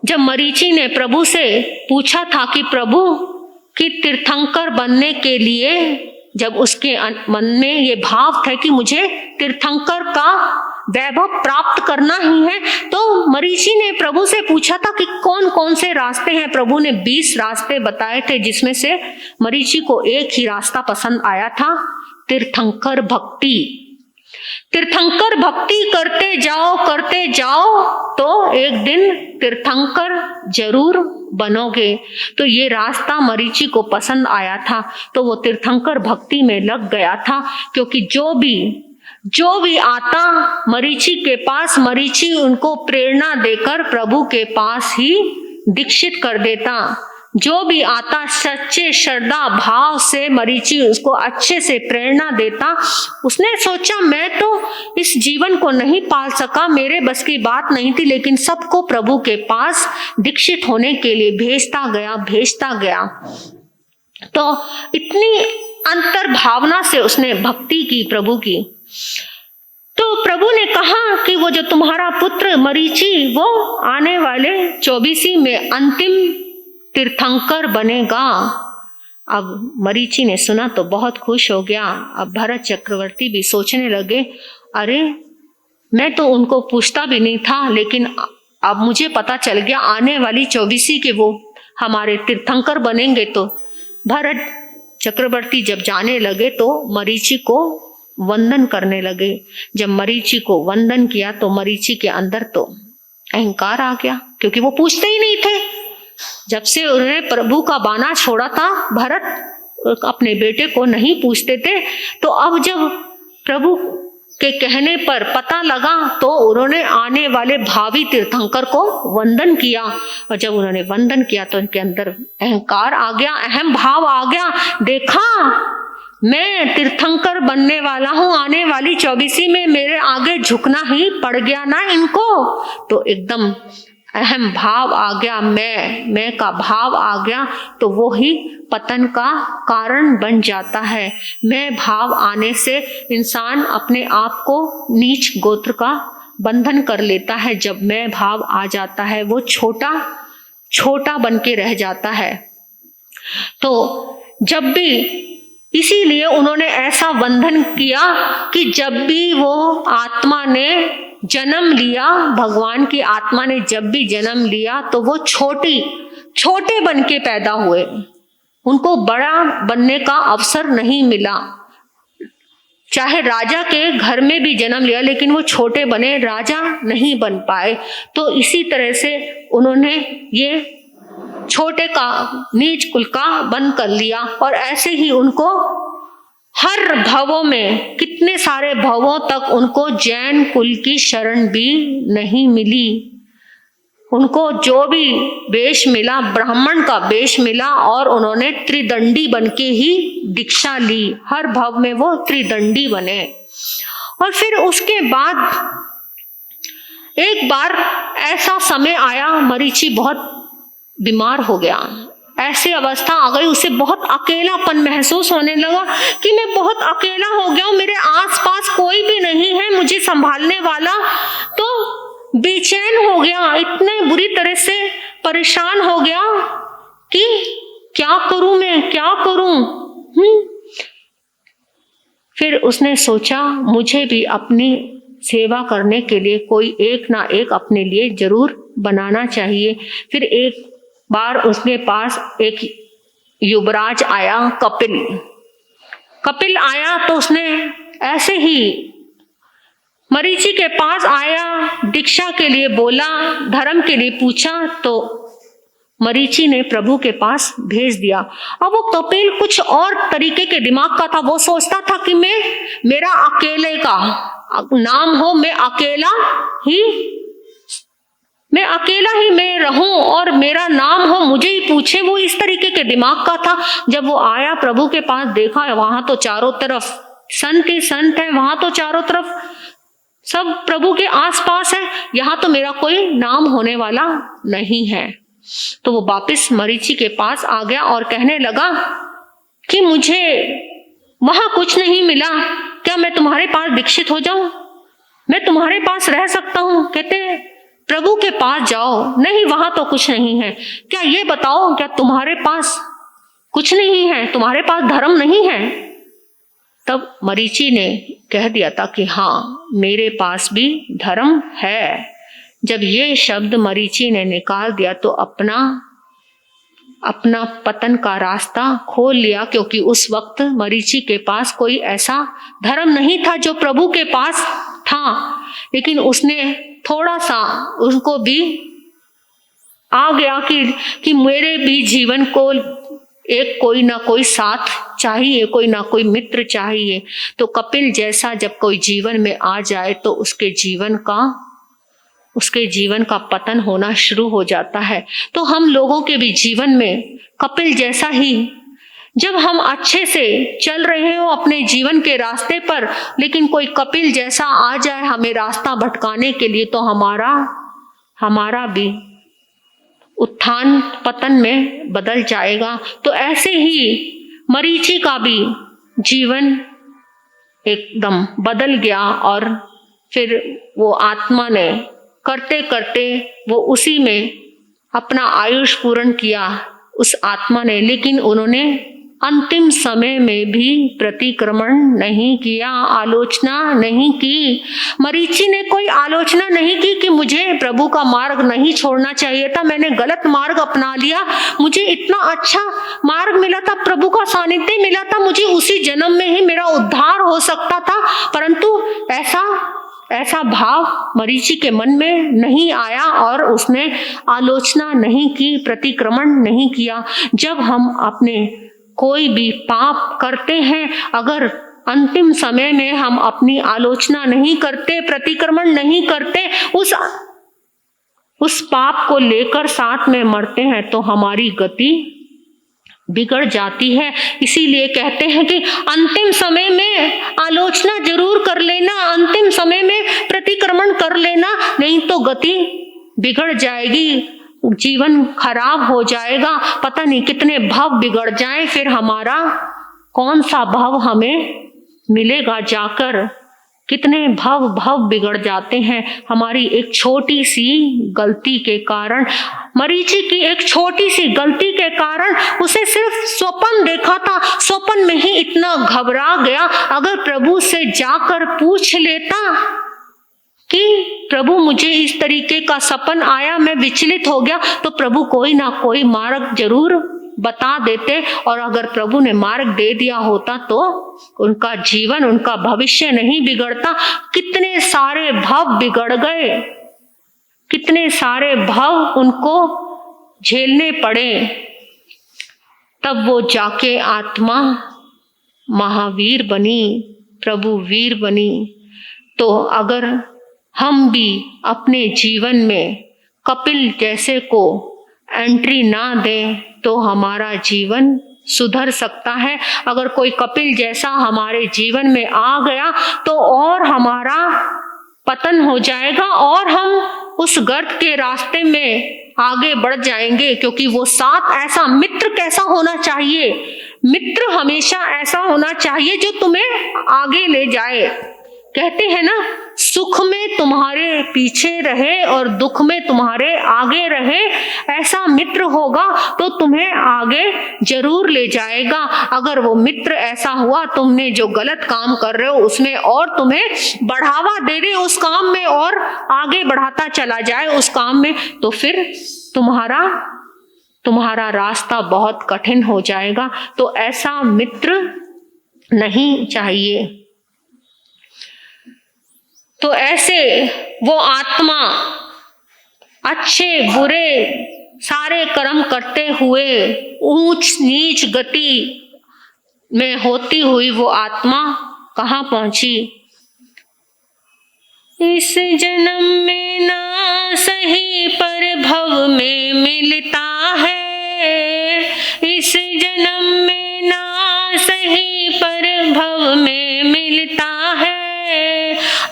जब मरीचि ने प्रभु से पूछा था कि प्रभु कि तीर्थंकर बनने के लिए, जब उसके मन में ये भाव था कि मुझे तीर्थंकर का वैभव प्राप्त करना ही है, तो मरीचि ने प्रभु से पूछा था कि कौन कौन से रास्ते हैं। प्रभु ने 20 रास्ते बताए थे, जिसमें से मरीचि को एक ही रास्ता पसंद आया था, तीर्थंकर भक्ति। तीर्थंकर भक्ति करते जाओ तो एक दिन तीर्थंकर जरूर बनोगे। तो ये रास्ता मरीचि को पसंद आया था, तो वो तीर्थंकर भक्ति में लग गया था। क्योंकि जो भी आता मरीचि के पास, मरीचि उनको प्रेरणा देकर प्रभु के पास ही दीक्षित कर देता। जो भी आता सच्चे श्रद्धा भाव से मरीचि उसको अच्छे से प्रेरणा देता। उसने सोचा मैं तो इस जीवन को नहीं पाल सका, मेरे बस की बात नहीं थी, लेकिन सबको प्रभु के पास दीक्षित होने के लिए भेजता गया। तो इतनी अंतर भावना से उसने भक्ति की प्रभु की। तो प्रभु ने कहा कि वो जो तुम्हारा पुत्र मरीचि, वो आने वाले 24 में अंतिम तीर्थंकर बनेगा। अब मरीचि ने सुना तो बहुत खुश हो गया। अब भरत चक्रवर्ती भी सोचने लगे, अरे मैं तो उनको पूछता भी नहीं था, लेकिन अब मुझे पता चल गया आने वाली 24 के वो हमारे तीर्थंकर बनेंगे। तो भरत चक्रवर्ती जब जाने लगे तो मरीचि को वंदन करने लगे। जब मरीचि को वंदन किया तो मरीचि के अंदर तो अहंकार आ गया, क्योंकि वो पूछते ही नहीं थे। जब से उन्होंने प्रभु का बाना छोड़ा था, भरत अपने बेटे को नहीं पूछते थे। तो अब जब प्रभु के कहने पर पता लगा तो उन्होंने आने वाले भावी तीर्थंकर को वंदन किया। और जब उन्होंने वंदन किया तो उनके अंदर अहंकार आ गया, अहम भाव आ गया। देखा मैं तीर्थंकर बनने वाला हूं, आने वाली 24वीं में मेरे आगे झुकना ही पड़ गया ना इनको। तो एकदम अहम भाव आ गया, मैं का भाव आ गया, तो वो ही पतन का कारण बन जाता है। मैं भाव आने से इंसान अपने आप को नीच गोत्र का बंधन कर लेता है। जब मैं भाव आ जाता है वो छोटा छोटा बन के रह जाता है। तो जब भी, इसीलिए उन्होंने ऐसा बंधन किया कि जब भी वो आत्मा ने जन्म लिया, भगवान की आत्मा ने जब भी जन्म लिया तो वो छोटे बन के पैदा हुए, उनको बड़ा बनने का अवसर नहीं मिला। चाहे राजा के घर में भी जन्म लिया लेकिन वो छोटे बने, राजा नहीं बन पाए। तो इसी तरह से उन्होंने ये छोटे का, नीच कुल का बंद कर लिया। और ऐसे ही उनको हर भवों में, कितने सारे भवों तक उनको जैन कुल की शरण भी नहीं मिली। उनको जो भी वेश मिला, ब्राह्मण का वेश मिला, और उन्होंने त्रिदंडी बन के ही दीक्षा ली। हर भव में वो त्रिदंडी बने। और फिर उसके बाद एक बार ऐसा समय आया, मरीचि बहुत बीमार हो गया। ऐसी अवस्था आ गई, उसे बहुत अकेलापन महसूस होने लगा कि मैं बहुत अकेला हो गया हूं, मेरे आसपास कोई भी नहीं है मुझे संभालने वाला। तो बेचैन हो गया, इतने बुरी तरह से परेशान हो गया कि क्या करूं मैं, क्या करूं। फिर उसने सोचा मुझे भी अपनी सेवा करने के लिए कोई एक ना एक अपने लिए जरूर बनाना चाहिए। फिर एक बार उसके पास एक युवराज आया, कपिल आया। तो उसने ऐसे ही मरीचि के पास आया, दीक्षा के लिए बोला, धर्म के लिए पूछा, तो मरीचि ने प्रभु के पास भेज दिया। अब वो कपिल कुछ और तरीके के दिमाग का था। वो सोचता था कि मेरा अकेले का नाम हो, मैं अकेला ही मैं रहूं और मेरा नाम हो, मुझे ही पूछे। वो इस तरीके के दिमाग का था। जब वो आया प्रभु के पास, देखा वहां तो चारों तरफ संत ही संत है, वहां तो चारों तरफ सब प्रभु के आसपास है, यहाँ तो मेरा कोई नाम होने वाला नहीं है। तो वो वापिस मरीचि के पास आ गया और कहने लगा कि मुझे वहां कुछ नहीं मिला, क्या मैं तुम्हारे पास दीक्षित हो जाऊं, मैं तुम्हारे पास रह सकता हूं। कहते प्रभु के पास जाओ। नहीं, वहां तो कुछ नहीं है। क्या ये बताओ, क्या तुम्हारे पास कुछ नहीं है, तुम्हारे पास धर्म नहीं है? तब मरीचि ने कह दिया था कि हाँ, मेरे पास भी धर्म है। जब ये शब्द मरीचि ने निकाल दिया तो अपना पतन का रास्ता खोल लिया, क्योंकि उस वक्त मरीचि के पास कोई ऐसा धर्म नहीं था जो प्रभु के पास था। लेकिन उसने थोड़ा सा, उसको भी आ गया कि मेरे भी जीवन को एक कोई ना कोई साथ चाहिए, कोई ना कोई मित्र चाहिए। तो कपिल जैसा जब कोई जीवन में आ जाए तो उसके जीवन का पतन होना शुरू हो जाता है। तो हम लोगों के भी जीवन में कपिल जैसा ही, जब हम अच्छे से चल रहे हो अपने जीवन के रास्ते पर, लेकिन कोई कपिल जैसा आ जाए हमें रास्ता भटकाने के लिए, तो हमारा भी उत्थान पतन में बदल जाएगा। तो ऐसे ही मरीचि का भी जीवन एकदम बदल गया। और फिर वो आत्मा ने करते करते वो उसी में अपना आयुष पूर्ण किया, उस आत्मा ने। लेकिन उन्होंने अंतिम समय में भी प्रतिक्रमण नहीं किया, आलोचना नहीं की। मरीचि ने कोई आलोचना नहीं की कि मुझे प्रभु का मार्ग नहीं छोड़ना चाहिए था, मैंने गलत मार्ग अपना लिया, मुझे इतना अच्छा मार्ग मिला था, प्रभु का सानिध्य मिला था, मुझे उसी जन्म में ही मेरा उद्धार हो सकता था। परंतु ऐसा भाव मरीचि के मन में नहीं आया और उसने आलोचना नहीं की, प्रतिक्रमण नहीं किया। जब हम अपने कोई भी पाप करते हैं, अगर अंतिम समय में हम अपनी आलोचना नहीं करते, प्रतिक्रमण नहीं करते, उस पाप को लेकर साथ में मरते हैं, तो हमारी गति बिगड़ जाती है। इसीलिए कहते हैं कि अंतिम समय में आलोचना जरूर कर लेना, अंतिम समय में प्रतिक्रमण कर लेना, नहीं तो गति बिगड़ जाएगी, जीवन खराब हो जाएगा, पता नहीं कितने भाव बिगड़ जाएं, फिर हमारा कौन सा भाव हमें मिलेगा जाकर। कितने भाव बिगड़ जाते हैं हमारी एक छोटी सी गलती के कारण। मरीचि की एक छोटी सी गलती के कारण उसे सिर्फ स्वप्न देखा था, स्वप्न में ही इतना घबरा गया। अगर प्रभु से जाकर पूछ लेता कि प्रभु मुझे इस तरीके का सपन आया, मैं विचलित हो गया, तो प्रभु कोई ना कोई मार्ग जरूर बता देते। और अगर प्रभु ने मार्ग दे दिया होता तो उनका जीवन, उनका भविष्य नहीं बिगड़ता। कितने सारे भाव बिगड़ गए, कितने सारे भाव उनको झेलने पड़े। तब वो जाके आत्मा महावीर बनी, प्रभु वीर बनी। तो अगर हम भी अपने जीवन में कपिल जैसे को एंट्री ना दें तो हमारा जीवन सुधर सकता है। अगर कोई कपिल जैसा हमारे जीवन में आ गया तो और हमारा पतन हो जाएगा और हम उस गर्त के रास्ते में आगे बढ़ जाएंगे। क्योंकि वो साथ ऐसा मित्र कैसा होना चाहिए, मित्र हमेशा ऐसा होना चाहिए जो तुम्हें आगे ले जाए। कहते हैं ना, सुख में तुम्हारे पीछे रहे और दुख में तुम्हारे आगे रहे। ऐसा मित्र होगा तो तुम्हें आगे जरूर ले जाएगा। अगर वो मित्र ऐसा हुआ, तुमने जो गलत काम कर रहे हो उसमें और तुम्हें बढ़ावा दे दे उस काम में और आगे बढ़ाता चला जाए उस काम में, तो फिर तुम्हारा रास्ता बहुत कठिन हो जाएगा। तो ऐसा मित्र नहीं चाहिए। तो ऐसे वो आत्मा अच्छे बुरे सारे कर्म करते हुए ऊंच नीच गति में होती हुई वो आत्मा कहाँ पहुंची? इस जन्म में ना सही पर भव में मिलता है, इस जन्म में ना सही पर भव में मिलता है।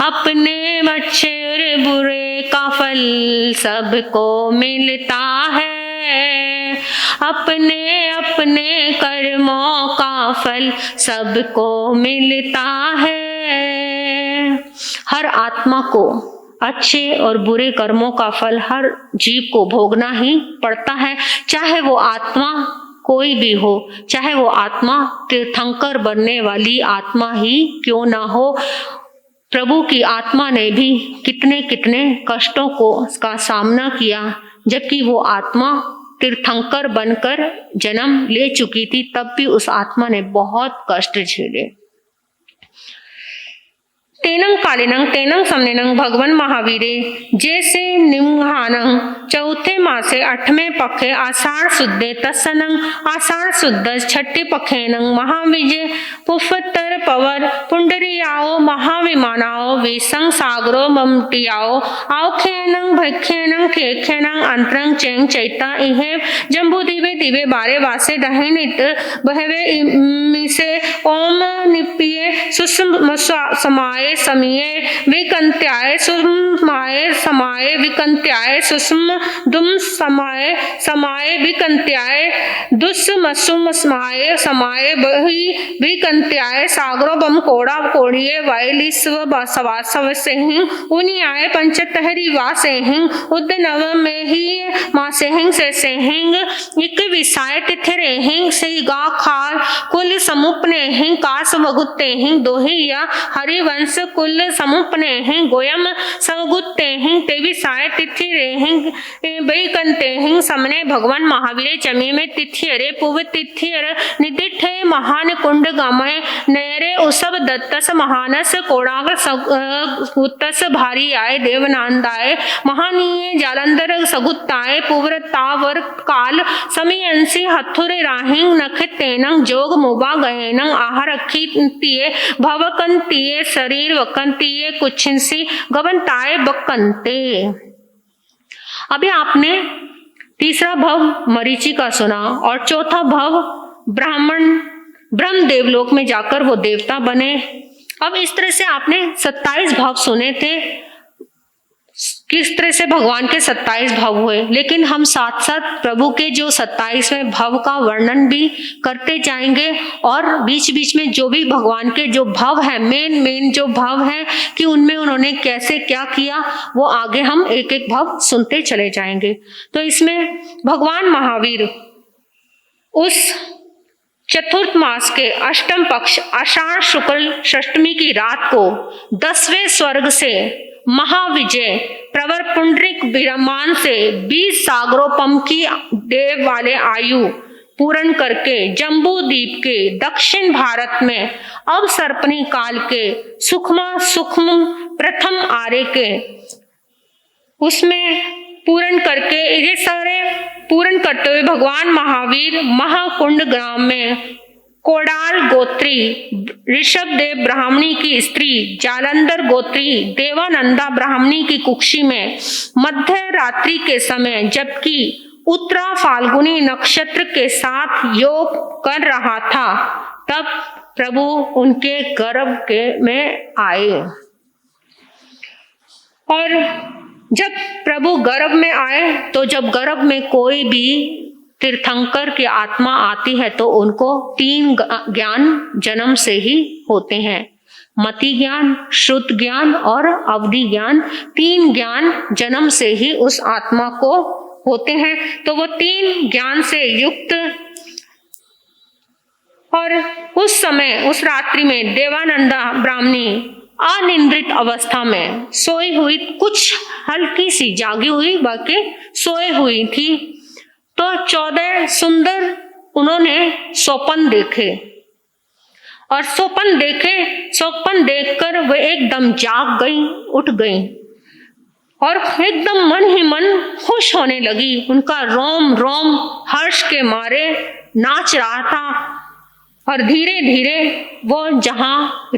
अपने अच्छे और बुरे का फल सबको मिलता है, अपने अपने कर्मों का फल सबको मिलता है। हर आत्मा को अच्छे और बुरे कर्मों का फल हर जीव को भोगना ही पड़ता है, चाहे वो आत्मा कोई भी हो, चाहे वो आत्मा तीर्थंकर बनने वाली आत्मा ही क्यों ना हो। प्रभु की आत्मा ने भी कितने कितने कष्टों का सामना किया, जबकि वो आत्मा तीर्थंकर बनकर जन्म ले चुकी थी, तब भी उस आत्मा ने बहुत कष्ट झेले। तेनंग कालिनंग तेनंग समनेनंग भगवान महावीरे जैसे निम्हानंग चौथे मासे 8वें पखे आषाढ़ शुद्धे तत्सनंग आषाढ़ शुद्ध छठे पखेनंग महाविजय पुफतर पवर पुंडरियाओ महाविमानाओ विसंग सागरो ममटियाओ आओखेनंग भखेनंग खेखेनंग अंतरंग चेंग चैता इहे जम्बू दिवे दिवे बारे वासे दहिनित बहवे इमिसे ओम निपिये सुषम समाये समीये विकंत्याय सुषमाय समाये विकंत्याय सुषम दुम समाये समाये विकंत्याय दुस्समसुम समाये समाये बहि विकंत्याय सागरो बम कोड़ा कोड़िये वायलिस्व सवासव सेहिं उनियाय पंचतहरी वासेहिं उद नव में ही मासेहिं से सेहिं इक विसाय तिथरेहिं सही गा खार कुल समुपनेहिं कास वगुतेहिं दोहिया हरिवंश कुल समुपनेहिं गोयम सवगुतेहिं तेविसाय तिथिरेहिं बैकंतेहिं समने भगवान महावीर चमी में तिथियरे पुव तिथियर निदिठे महान कुंड गमय नयरे उसब दत्तस महानस कोड़ागर उत्तस भारी आय देवनांदाय महानीय जालंधर सगुत्ताय पुव्रतावर काल समीयंसी हथुरे राहिं नखतेनं जोग मुबा गयनं आहारखितिये भवकंतिये शरीर वकंतिये कुछिंसी गवंताय बकंते। अभी आपने तीसरा भव मरीचि का सुना और चौथा भव ब्रह्म देवलोक में जाकर वो देवता बने। अब इस तरह से आपने 27 भाव सुने थे, किस तरह से भगवान के 27 भाव हुए, लेकिन हम साथ साथ प्रभु के जो 27वें भाव का वर्णन भी करते जाएंगे और बीच बीच में जो भी भगवान के जो भाव है, मेन जो भाव है कि उनमें उन्होंने कैसे क्या किया, वो आगे हम एक एक भाव सुनते चले जाएंगे। तो इसमें भगवान महावीर उस चतुर्थ मास के अष्टम पक्ष आषाढ़ शुक्ल षष्टमी की रात को 10वें स्वर्ग से महाविजय प्रवर पुंडरिक विरामान से 20 सागरोपम की देव वाले आयु पूर्ण करके जम्बू द्वीप के दक्षिण भारत में अब सर्पनी काल के सूक्ष्म प्रथम आर्य के उसमें पूर्ण करके, ये सारे पूर्ण करते हुए भगवान महावीर महाकुंड ग्राम में कोडाल गोत्री ऋषभदेव ब्राह्मणी की स्त्री जालंधर गोत्री देवानंदा ब्राह्मणी की कुक्षी में मध्य रात्रि के समय, जबकि उत्तरा फाल्गुनी नक्षत्र के साथ योग कर रहा था, तब प्रभु उनके गर्भ में आए। और जब प्रभु गर्भ में आए तो जब गर्भ में कोई भी तीर्थंकर की आत्मा आती है तो उनको 3 ज्ञान जन्म से ही होते हैं, मति ज्ञान, श्रुत ज्ञान और अवधि ज्ञान। 3 ज्ञान जन्म से ही उस आत्मा को होते हैं। तो वो 3 ज्ञान से युक्त, और उस समय उस रात्रि में देवानंदा ब्राह्मणी अनिद्रित अवस्था में सोई हुई, कुछ हल्की सी जागी हुई, बाकी सोई हुई थी। तो 14 सुंदर उन्होंने स्वप्न देखे, और स्वप्न देखकर वे एकदम जाग गई, उठ गई और एकदम मन ही मन खुश होने लगी। उनका रोम रोम हर्ष के मारे नाच रहा था। और धीरे धीरे वो जहाँ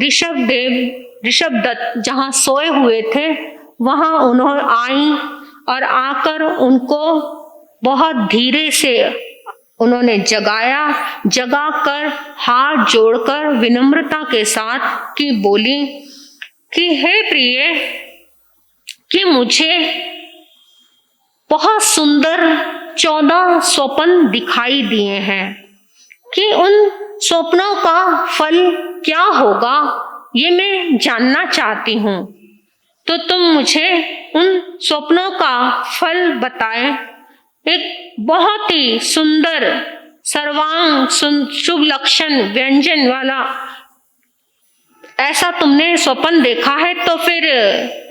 ऋषभदत्त जहाँ सोए हुए थे वहां उन्होंने आई, और आकर उनको बहुत धीरे से उन्होंने जगाकर हाथ जोड़कर विनम्रता के साथ की बोली कि हे प्रिय, कि मुझे बहुत सुंदर 14 स्वप्न दिखाई दिए हैं, कि उन स्वप्नों का फल क्या होगा ये मैं जानना चाहती हूँ। तो तुम मुझे उन स्वप्नों का फल बताएं। एक बहुत ही सुंदर सर्वांग शुभ लक्षण व्यंजन वाला ऐसा तुमने स्वप्न देखा है? तो फिर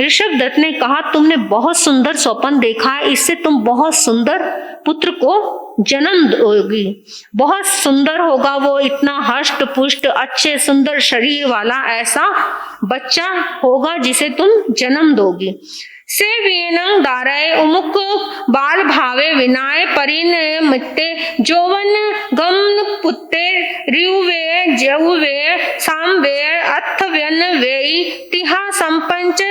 ऋषभदत्त ने कहा, तुमने बहुत सुंदर स्वप्न देखा है, इससे तुम बहुत सुंदर पुत्र को जन्म दोगी, बहुत सुंदर होगा वो, इतना हष्ट पुष्ट अच्छे सुंदर शरीर वाला ऐसा बच्चा होगा जिसे तुम जन्म दोगी। से वीणं दारय उमुक बाल भावे विनाय परिन मित्ते जौवन गमन पुत्ते रियुवे जौवे सामवे अथव्यन वेई तिहा संपंच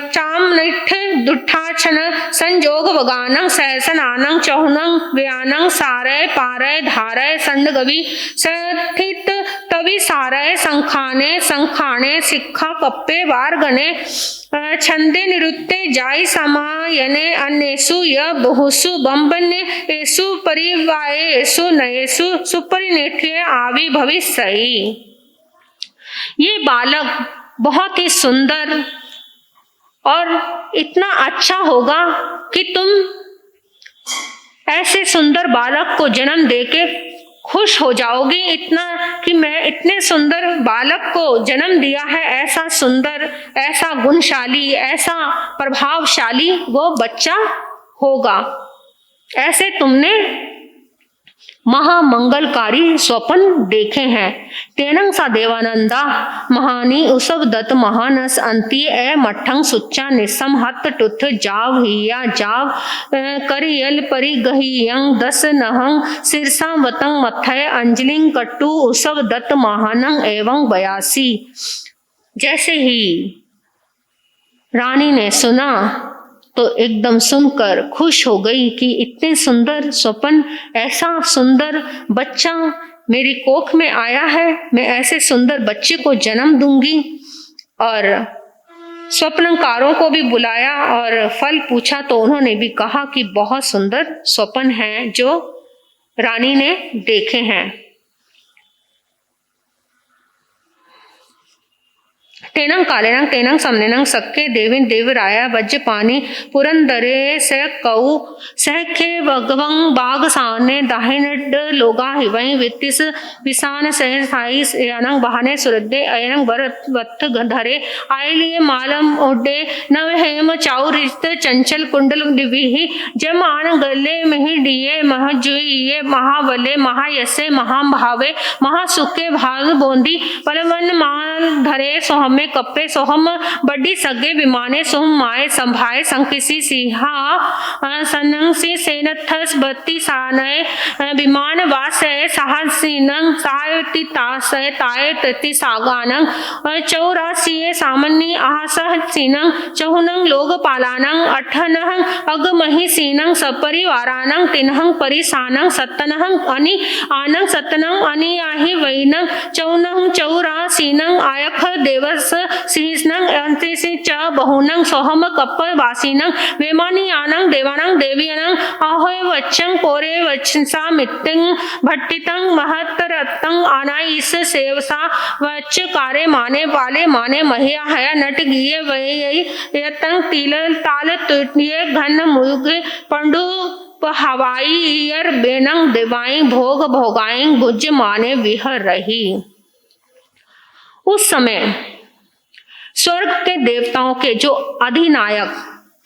चामनिठ दुठाछन संजोग वगानं सहसनानं चहुनं व्यानं सारय पारय धारय संडगवि सथित तवि सारय संखाने सिक्खा कप्पे वारगणे छंदे निरुत्ते जाय समायने अन्येषु य बहुषु बंबन्य एषु परिवायेषु नयेषु सुपरिनेठ्ये आवी भविष्यति। ये बालक बहुत ही सुंदर और इतना अच्छा होगा कि तुम ऐसे सुंदर बालक को जन्म देके खुश हो जाओगी, इतना कि मैं इतने सुंदर बालक को जन्म दिया है, ऐसा सुंदर, ऐसा गुणशाली, ऐसा प्रभावशाली वो बच्चा होगा। ऐसे तुमने महामंगलकारी स्वप्न देखे हैं। तेनं सा देवानंदा महानी उसव दत्त महानस अंति ए मठंग सुच्चा निसम हत टुथ जाव हिया जाव करियल परि गहियं दस नहंग सिरसा वतंग मथय अंजलिंग कट्टू उसव दत्त महानंग एवं 82। जैसे ही रानी ने सुना तो एकदम सुनकर खुश हो गई कि इतने सुंदर स्वप्न, ऐसा सुंदर बच्चा मेरी कोख में आया है, मैं ऐसे सुंदर बच्चे को जन्म दूंगी। और स्वप्नकारों को भी बुलाया और फल पूछा तो उन्होंने भी कहा कि बहुत सुंदर स्वप्न हैं जो रानी ने देखे हैं। तेनंग कालेनंग तेनंग समनेनंग सक्के देविन देवराया वज्र पानी पुरंदरे से कऊ सहखे वगवंग बाग साने दाहिनड लोगा हिवई वित्तिस विसान सह साई अनंग बहाने सुरदे अयनंग वरत धरे आयलिए मालम ओडे नव हेम चाउ रिश्त चंचल कुंडल दिविहि जम आन गले मही डिये महजुइये महावले महायसे महाभावे महासुखे भाग बोंदी पलवन माल धरे सोहमे कप्पे सोहम बड्डी सगे विमाने सोहम माए संभाए संकिसी सिंहा सनंसी सेनथस बत्ती सानय विमान वासय साहसीनंग सायति तासय ताय तति सागानंग चौरासीय सामान्य आहसह सीनंग चहुनंग लोग पालानंग अठनंग अगमहि सीनंग सपरिवारानंग तिनहंग परिसानंग सत्तनंग अनि आनंग सत्तनंग अनि आहि वैनंग चौनंग चौरासीनंग आयख देवस सीस्नंग अंतिसी च बहुनंग सोहम कप्प वासीनंग वेमानी आनंग देवानंग देवीनंग ahoय वच्चंग पोरे वच्चा मित्तिंग भट्टितंग महत्तरत्तंग अनाइस सेवसा वच्च कारे माने वाले माने महिया हया नट गिये वये यतंग तिल ताल तुटिये घन मुग पंडु हवाई ईयर बेनंग देवाई भोग भोगाई गुज माने विहर रही। उस समय स्वर्ग के देवताओं के जो अधिनायक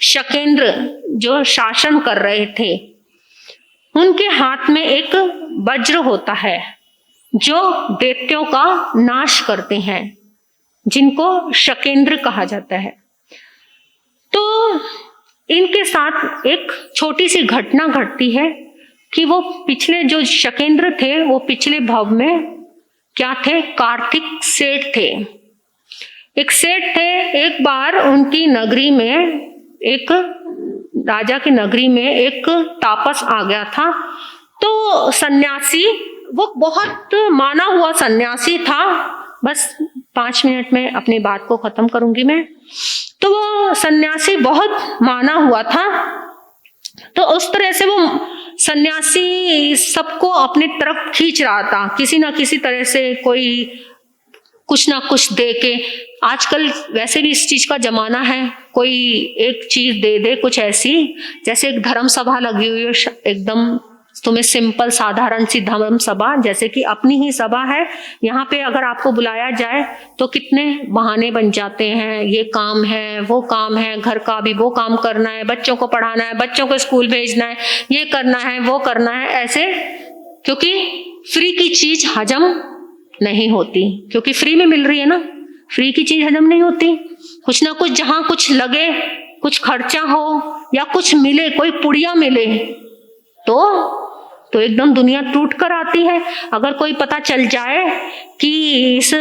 शकेंद्र जो शासन कर रहे थे, उनके हाथ में एक वज्र होता है जो दैत्यों का नाश करते हैं, जिनको शकेंद्र कहा जाता है। तो इनके साथ एक छोटी सी घटना घटती है कि वो पिछले जो शकेंद्र थे वो पिछले भाव में क्या थे, कार्तिक सेठ थे। एक सेठ थे, एक बार उनकी नगरी में, एक राजा की नगरी में एक तापस आ गया था। तो सन्यासी, वो बहुत माना हुआ सन्यासी था। बस 5 मिनट में अपनी बात को खत्म करूंगी मैं। तो वो सन्यासी बहुत माना हुआ था। तो उस तरह से वो सन्यासी सबको अपनी तरफ खींच रहा था, किसी ना किसी तरह से कोई कुछ ना कुछ दे के। आजकल वैसे भी इस चीज का जमाना है, कोई एक चीज दे दे कुछ ऐसी, जैसे एक धर्म सभा लगी हुई है, एकदम तुम्हें सिंपल साधारण सी धर्म सभा, जैसे कि अपनी ही सभा है। यहाँ पे अगर आपको बुलाया जाए तो कितने बहाने बन जाते हैं, ये काम है, वो काम है, घर का भी वो काम करना है, बच्चों को पढ़ाना है, बच्चों को स्कूल भेजना है, ये करना है, वो करना है, ऐसे। क्योंकि फ्री की चीज हजम नहीं होती, क्योंकि फ्री में मिल रही है ना, फ्री की चीज हजम नहीं होती। कुछ ना कुछ, जहां कुछ लगे, कुछ खर्चा हो या कुछ मिले, कोई पुड़िया मिले तो एकदम दुनिया टूट कर आती है। अगर कोई पता चल जाए कि इस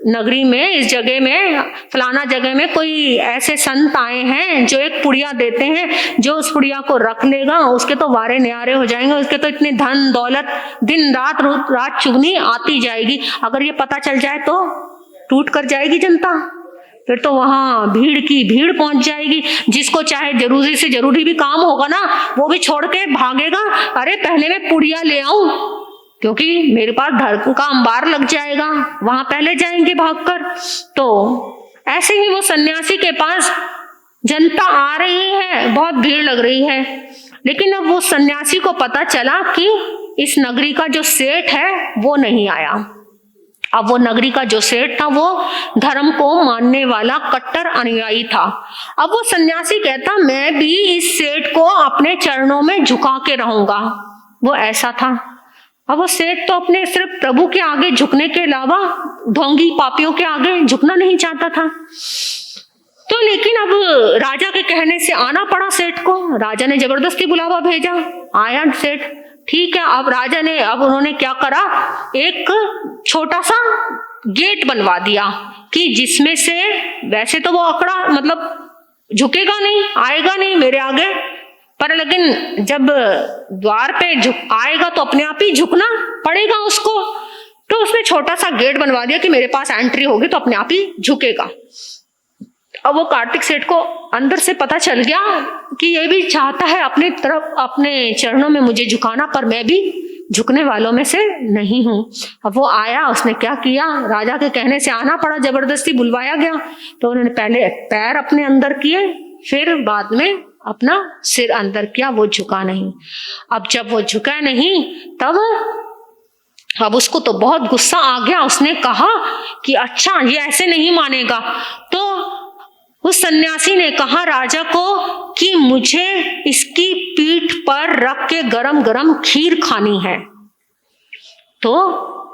नगरी में, इस जगह में, फलाना जगह में कोई ऐसे संत आए हैं जो एक पुड़िया देते हैं, जो उस पुड़िया को रख लेगा उसके तो वारे न्यारे हो जाएंगे, उसके तो इतने धन दौलत दिन रात चुगनी आती जाएगी। अगर ये पता चल जाए तो टूट कर जाएगी जनता, फिर तो वहां भीड़ की भीड़ पहुंच जाएगी। जिसको चाहे जरूरी से जरूरी भी काम होगा ना, वो भी छोड़ के भागेगा, अरे पहले मैं पुड़िया ले आऊं क्योंकि मेरे पास धर्म का अंबार लग जाएगा, वहां पहले जाएंगे भागकर। तो ऐसे ही वो सन्यासी के पास जनता आ रही है, बहुत भीड़ लग रही है, लेकिन अब वो सन्यासी को पता चला कि इस नगरी का जो सेठ है वो नहीं आया। अब वो नगरी का जो सेठ था वो धर्म को मानने वाला कट्टर अनुयायी था। अब वो सन्यासी कहता, मैं भी इस सेठ को अपने चरणों में झुका के रहूंगा। वो ऐसा था। अब वो सेठ तो अपने सिर्फ प्रभु के आगे झुकने के अलावा ढोंगी पापियों के आगे झुकना नहीं चाहता था। तो लेकिन अब राजा के कहने से आना पड़ा सेठ को। राजा ने जबरदस्ती बुलावा भेजा, आया सेठ। ठीक है, अब राजा ने, अब उन्होंने क्या करा, एक छोटा सा गेट बनवा दिया कि जिसमें से, वैसे तो वो अकड़ा मतलब झुकेगा नहीं, आएगा नहीं मेरे आगे, पर लेकिन जब द्वार पे आएगा तो अपने आप ही झुकना पड़ेगा उसको। तो उसने छोटा सा गेट बनवा दिया कि मेरे पास एंट्री होगी तो अपने आप ही झुकेगा। अब वो कार्तिक सेठ को अंदर से पता चल गया कि ये भी चाहता है अपनी तरफ, अपने चरणों में मुझे झुकाना, पर मैं भी झुकने वालों में से नहीं हूं। अब वो आया, उसने क्या किया, राजा के कहने से आना पड़ा, जबरदस्ती बुलवाया गया। तो उन्होंने पहले पैर अपने अंदर किए, फिर बाद में अपना सिर अंदर किया, वो झुका नहीं। अब जब वो झुका नहीं तब अब उसको तो बहुत गुस्सा आ गया। उसने कहा कि अच्छा ये ऐसे नहीं मानेगा। तो उस सन्यासी ने कहा राजा को कि मुझे इसकी पीठ पर रख के गरम गरम खीर खानी है। तो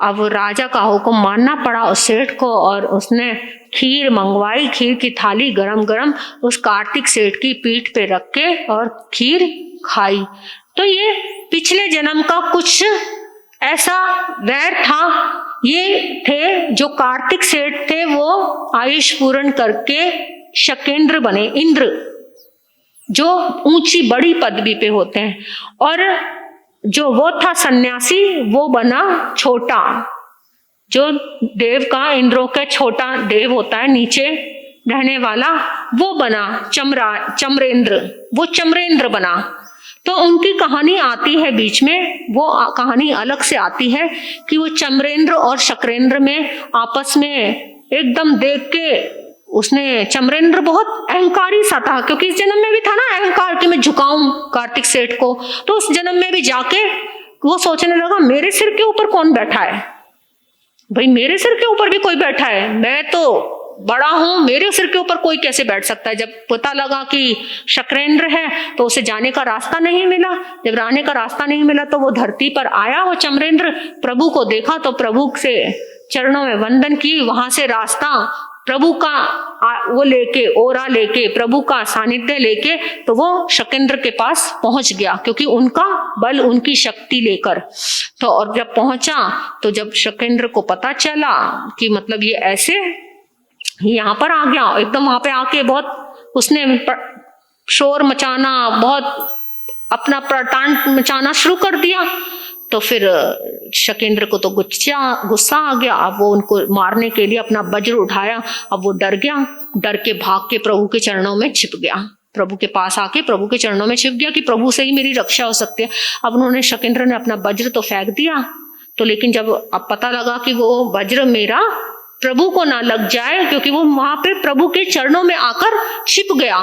अब राजा का हुक्म मानना पड़ा उस सेठ को, और उसने खीर मंगवाई। खीर की थाली गरम गरम उस कार्तिक सेठ की पीठ पे रख के और खीर खाई। तो ये पिछले जन्म का कुछ ऐसा वैर था। ये थे जो कार्तिक सेठ थे, वो आयुष पूर्ण करके शकेंद्र बने, इंद्र, जो ऊंची बड़ी पदवी पे होते हैं। और जो वो था सन्यासी, वो बना छोटा, जो देव का, इंद्रों का छोटा देव होता है नीचे रहने वाला, वो बना चमरेंद्र, वो चमरेंद्र बना। तो उनकी कहानी आती है बीच में, वो कहानी अलग से आती है कि वो चमरेंद्र और शक्रेंद्र में आपस में एकदम देख के, उसने चमरेंद्र बहुत अहंकारी सा था, क्योंकि इस जन्म में भी था ना अहंकार कि मैं झुकाऊं कार्तिक सेठ को। तो उस जन्म में भी जाके वो सोचने लगा मेरे सिर के ऊपर कौन बैठा है, भाई मेरे सिर के ऊपर भी कोई बैठा है, मैं तो बड़ा हूं, मेरे सिर के ऊपर कोई कैसे बैठ सकता है। जब पता लगा कि शक्रेंद्र है तो उसे जाने का रास्ता नहीं मिला। जब जाने का रास्ता नहीं मिला तो वो धरती पर आया, वो चमरेंद्र प्रभु को देखा तो प्रभु से चरणों में वंदन की। वहां से रास्ता प्रभु का वो लेके, ओरा लेके, प्रभु का सानिध्य लेके, तो वो शकेंद्र के पास पहुंच गया, क्योंकि उनका बल, उनकी शक्ति लेकर। तो और जब पहुंचा तो जब शकेंद्र को पता चला कि मतलब ये ऐसे यहाँ पर आ गया, एकदम वहां पे आके बहुत उसने शोर मचाना, बहुत अपना प्रटांड मचाना शुरू कर दिया। तो फिर शकेंद्र को तो गुस्सा आ गया। अब वो उनको मारने के लिए अपना वज्र उठाया। अब वो डर गया, डर के भाग के प्रभु के चरणों में छिप गया, प्रभु के पास आके प्रभु के चरणों में छिप गया कि प्रभु से ही मेरी रक्षा हो सकती है। अब उन्होंने, शकेंद्र ने अपना वज्र तो फेंक दिया, तो लेकिन जब अब पता लगा कि वो वज्र मेरा प्रभु को ना लग जाए, क्योंकि वो वहां पे प्रभु के चरणों में आकर छिप गया,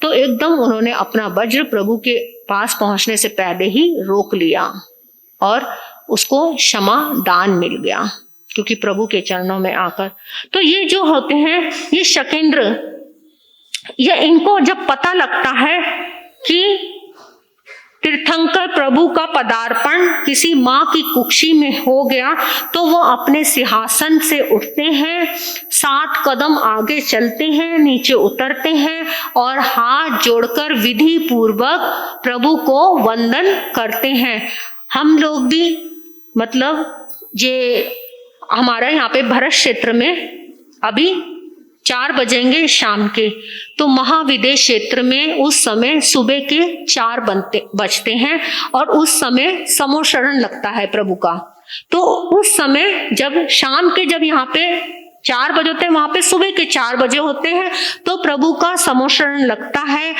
तो एकदम उन्होंने अपना वज्र प्रभु के पास पहुंचने से पहले ही रोक लिया और उसको क्षमा दान मिल गया, क्योंकि प्रभु के चरणों में आकर। तो ये जो होते हैं, ये शकेंद्र, ये इनको जब पता लगता है कि तीर्थंकर प्रभु का पदार्पण किसी माँ की कुक्षी में हो गया, तो वो अपने सिंहासन से उठते हैं, 7 कदम आगे चलते हैं, नीचे उतरते हैं और हाथ जोड़कर विधि पूर्वक प्रभु को वंदन करते हैं। हम लोग भी मतलब ये हमारा यहाँ पे भरत क्षेत्र में अभी 4 बजेंगे शाम के, तो महाविदेश क्षेत्र में उस समय सुबह के 4 बजते हैं और उस समय समोशरण लगता है प्रभु का। तो उस समय जब शाम के, जब यहाँ पे 4 बजे होते हैं, वहां पे सुबह के 4 बजे होते हैं, तो प्रभु का समोशरण लगता है,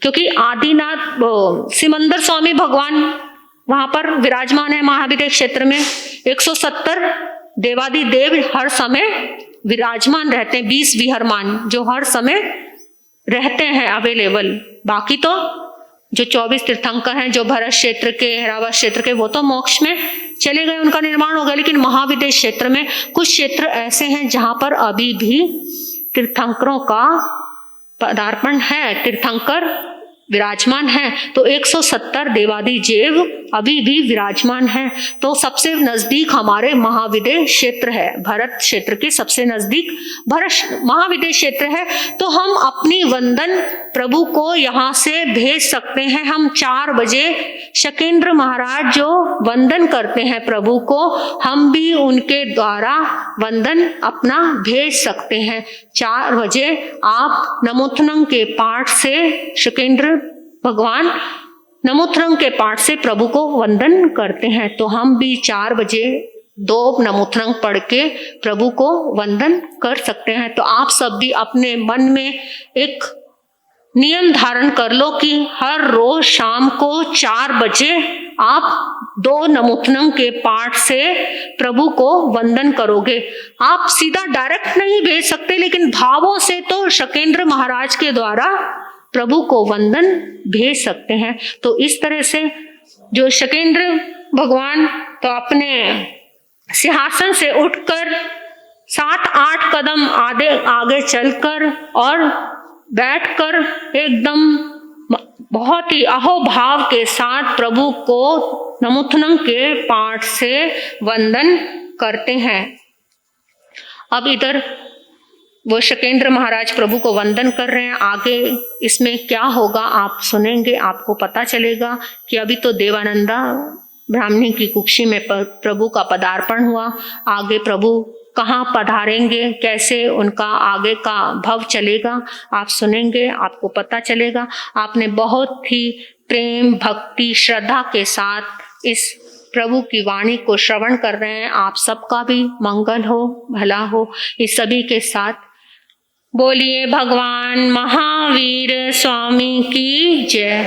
क्योंकि आदिनाथ सिमंदर स्वामी भगवान वहां पर विराजमान है महाविदेश क्षेत्र में। 170 देवादि देव हर समय विराजमान रहते हैं, 20 विहरमान जो हर समय रहते हैं अवेलेबल। बाकी तो जो 24 तीर्थंकर हैं, जो भरत क्षेत्र के, हैदराबाद क्षेत्र के, वो तो मोक्ष में चले गए, उनका निर्माण हो गया। लेकिन महाविदेश क्षेत्र में कुछ क्षेत्र ऐसे हैं जहां पर अभी भी तीर्थंकरों का पदार्पण है, तीर्थंकर विराजमान है। तो 170 देवादि देव अभी भी विराजमान हैं। तो सबसे नजदीक हमारे महाविदेश क्षेत्र है, भरत क्षेत्र के सबसे नजदीक भरत महाविदेश क्षेत्र है। तो हम अपनी वंदन प्रभु को यहाँ से भेज सकते हैं। हम 4 बजे शकेंद्र महाराज जो वंदन करते हैं प्रभु को, हम भी उनके द्वारा वंदन अपना भेज सकते हैं। 4 बजे आप नमोथनम के पाठ से शकेंद्र भगवान नमोथर्ंग के पाठ से प्रभु को वंदन करते हैं। तो हम भी 4 बजे 2 नमोथर्ंग पढ़ के प्रभु को वंदन कर सकते हैं। तो आप सब भी अपने मन में एक नियम धारण कर लो कि हर रोज शाम को 4 बजे आप 2 नमोथर्ंग के पाठ से प्रभु को वंदन करोगे। आप सीधा डायरेक्ट नहीं भेज सकते, लेकिन भावों से तो शकेंद्र महाराज के द्वारा प्रभु को वंदन भेज सकते हैं। तो इस तरह से जो शकेंद्र भगवान तो अपने सिंहासन से उठकर 7-8 कदम आगे चलकर और बैठकर एकदम बहुत ही अहोभाव के साथ प्रभु को नमोथर्ंग के पाठ से वंदन करते हैं। अब इधर वो शकेंद्र महाराज प्रभु को वंदन कर रहे हैं। आगे इसमें क्या होगा आप सुनेंगे, आपको पता चलेगा कि अभी तो देवानंदा ब्राह्मणी की कुक्षी में प्रभु का पदार्पण हुआ। आगे प्रभु कहाँ पधारेंगे, कैसे उनका आगे का भव चलेगा, आप सुनेंगे, आपको पता चलेगा। आपने बहुत ही प्रेम, भक्ति, श्रद्धा के साथ इस प्रभु की वाणी को श्रवण कर रहे हैं। आप सबका भी मंगल हो, भला हो। इस सभी के साथ बोलिए भगवान महावीर स्वामी की जय।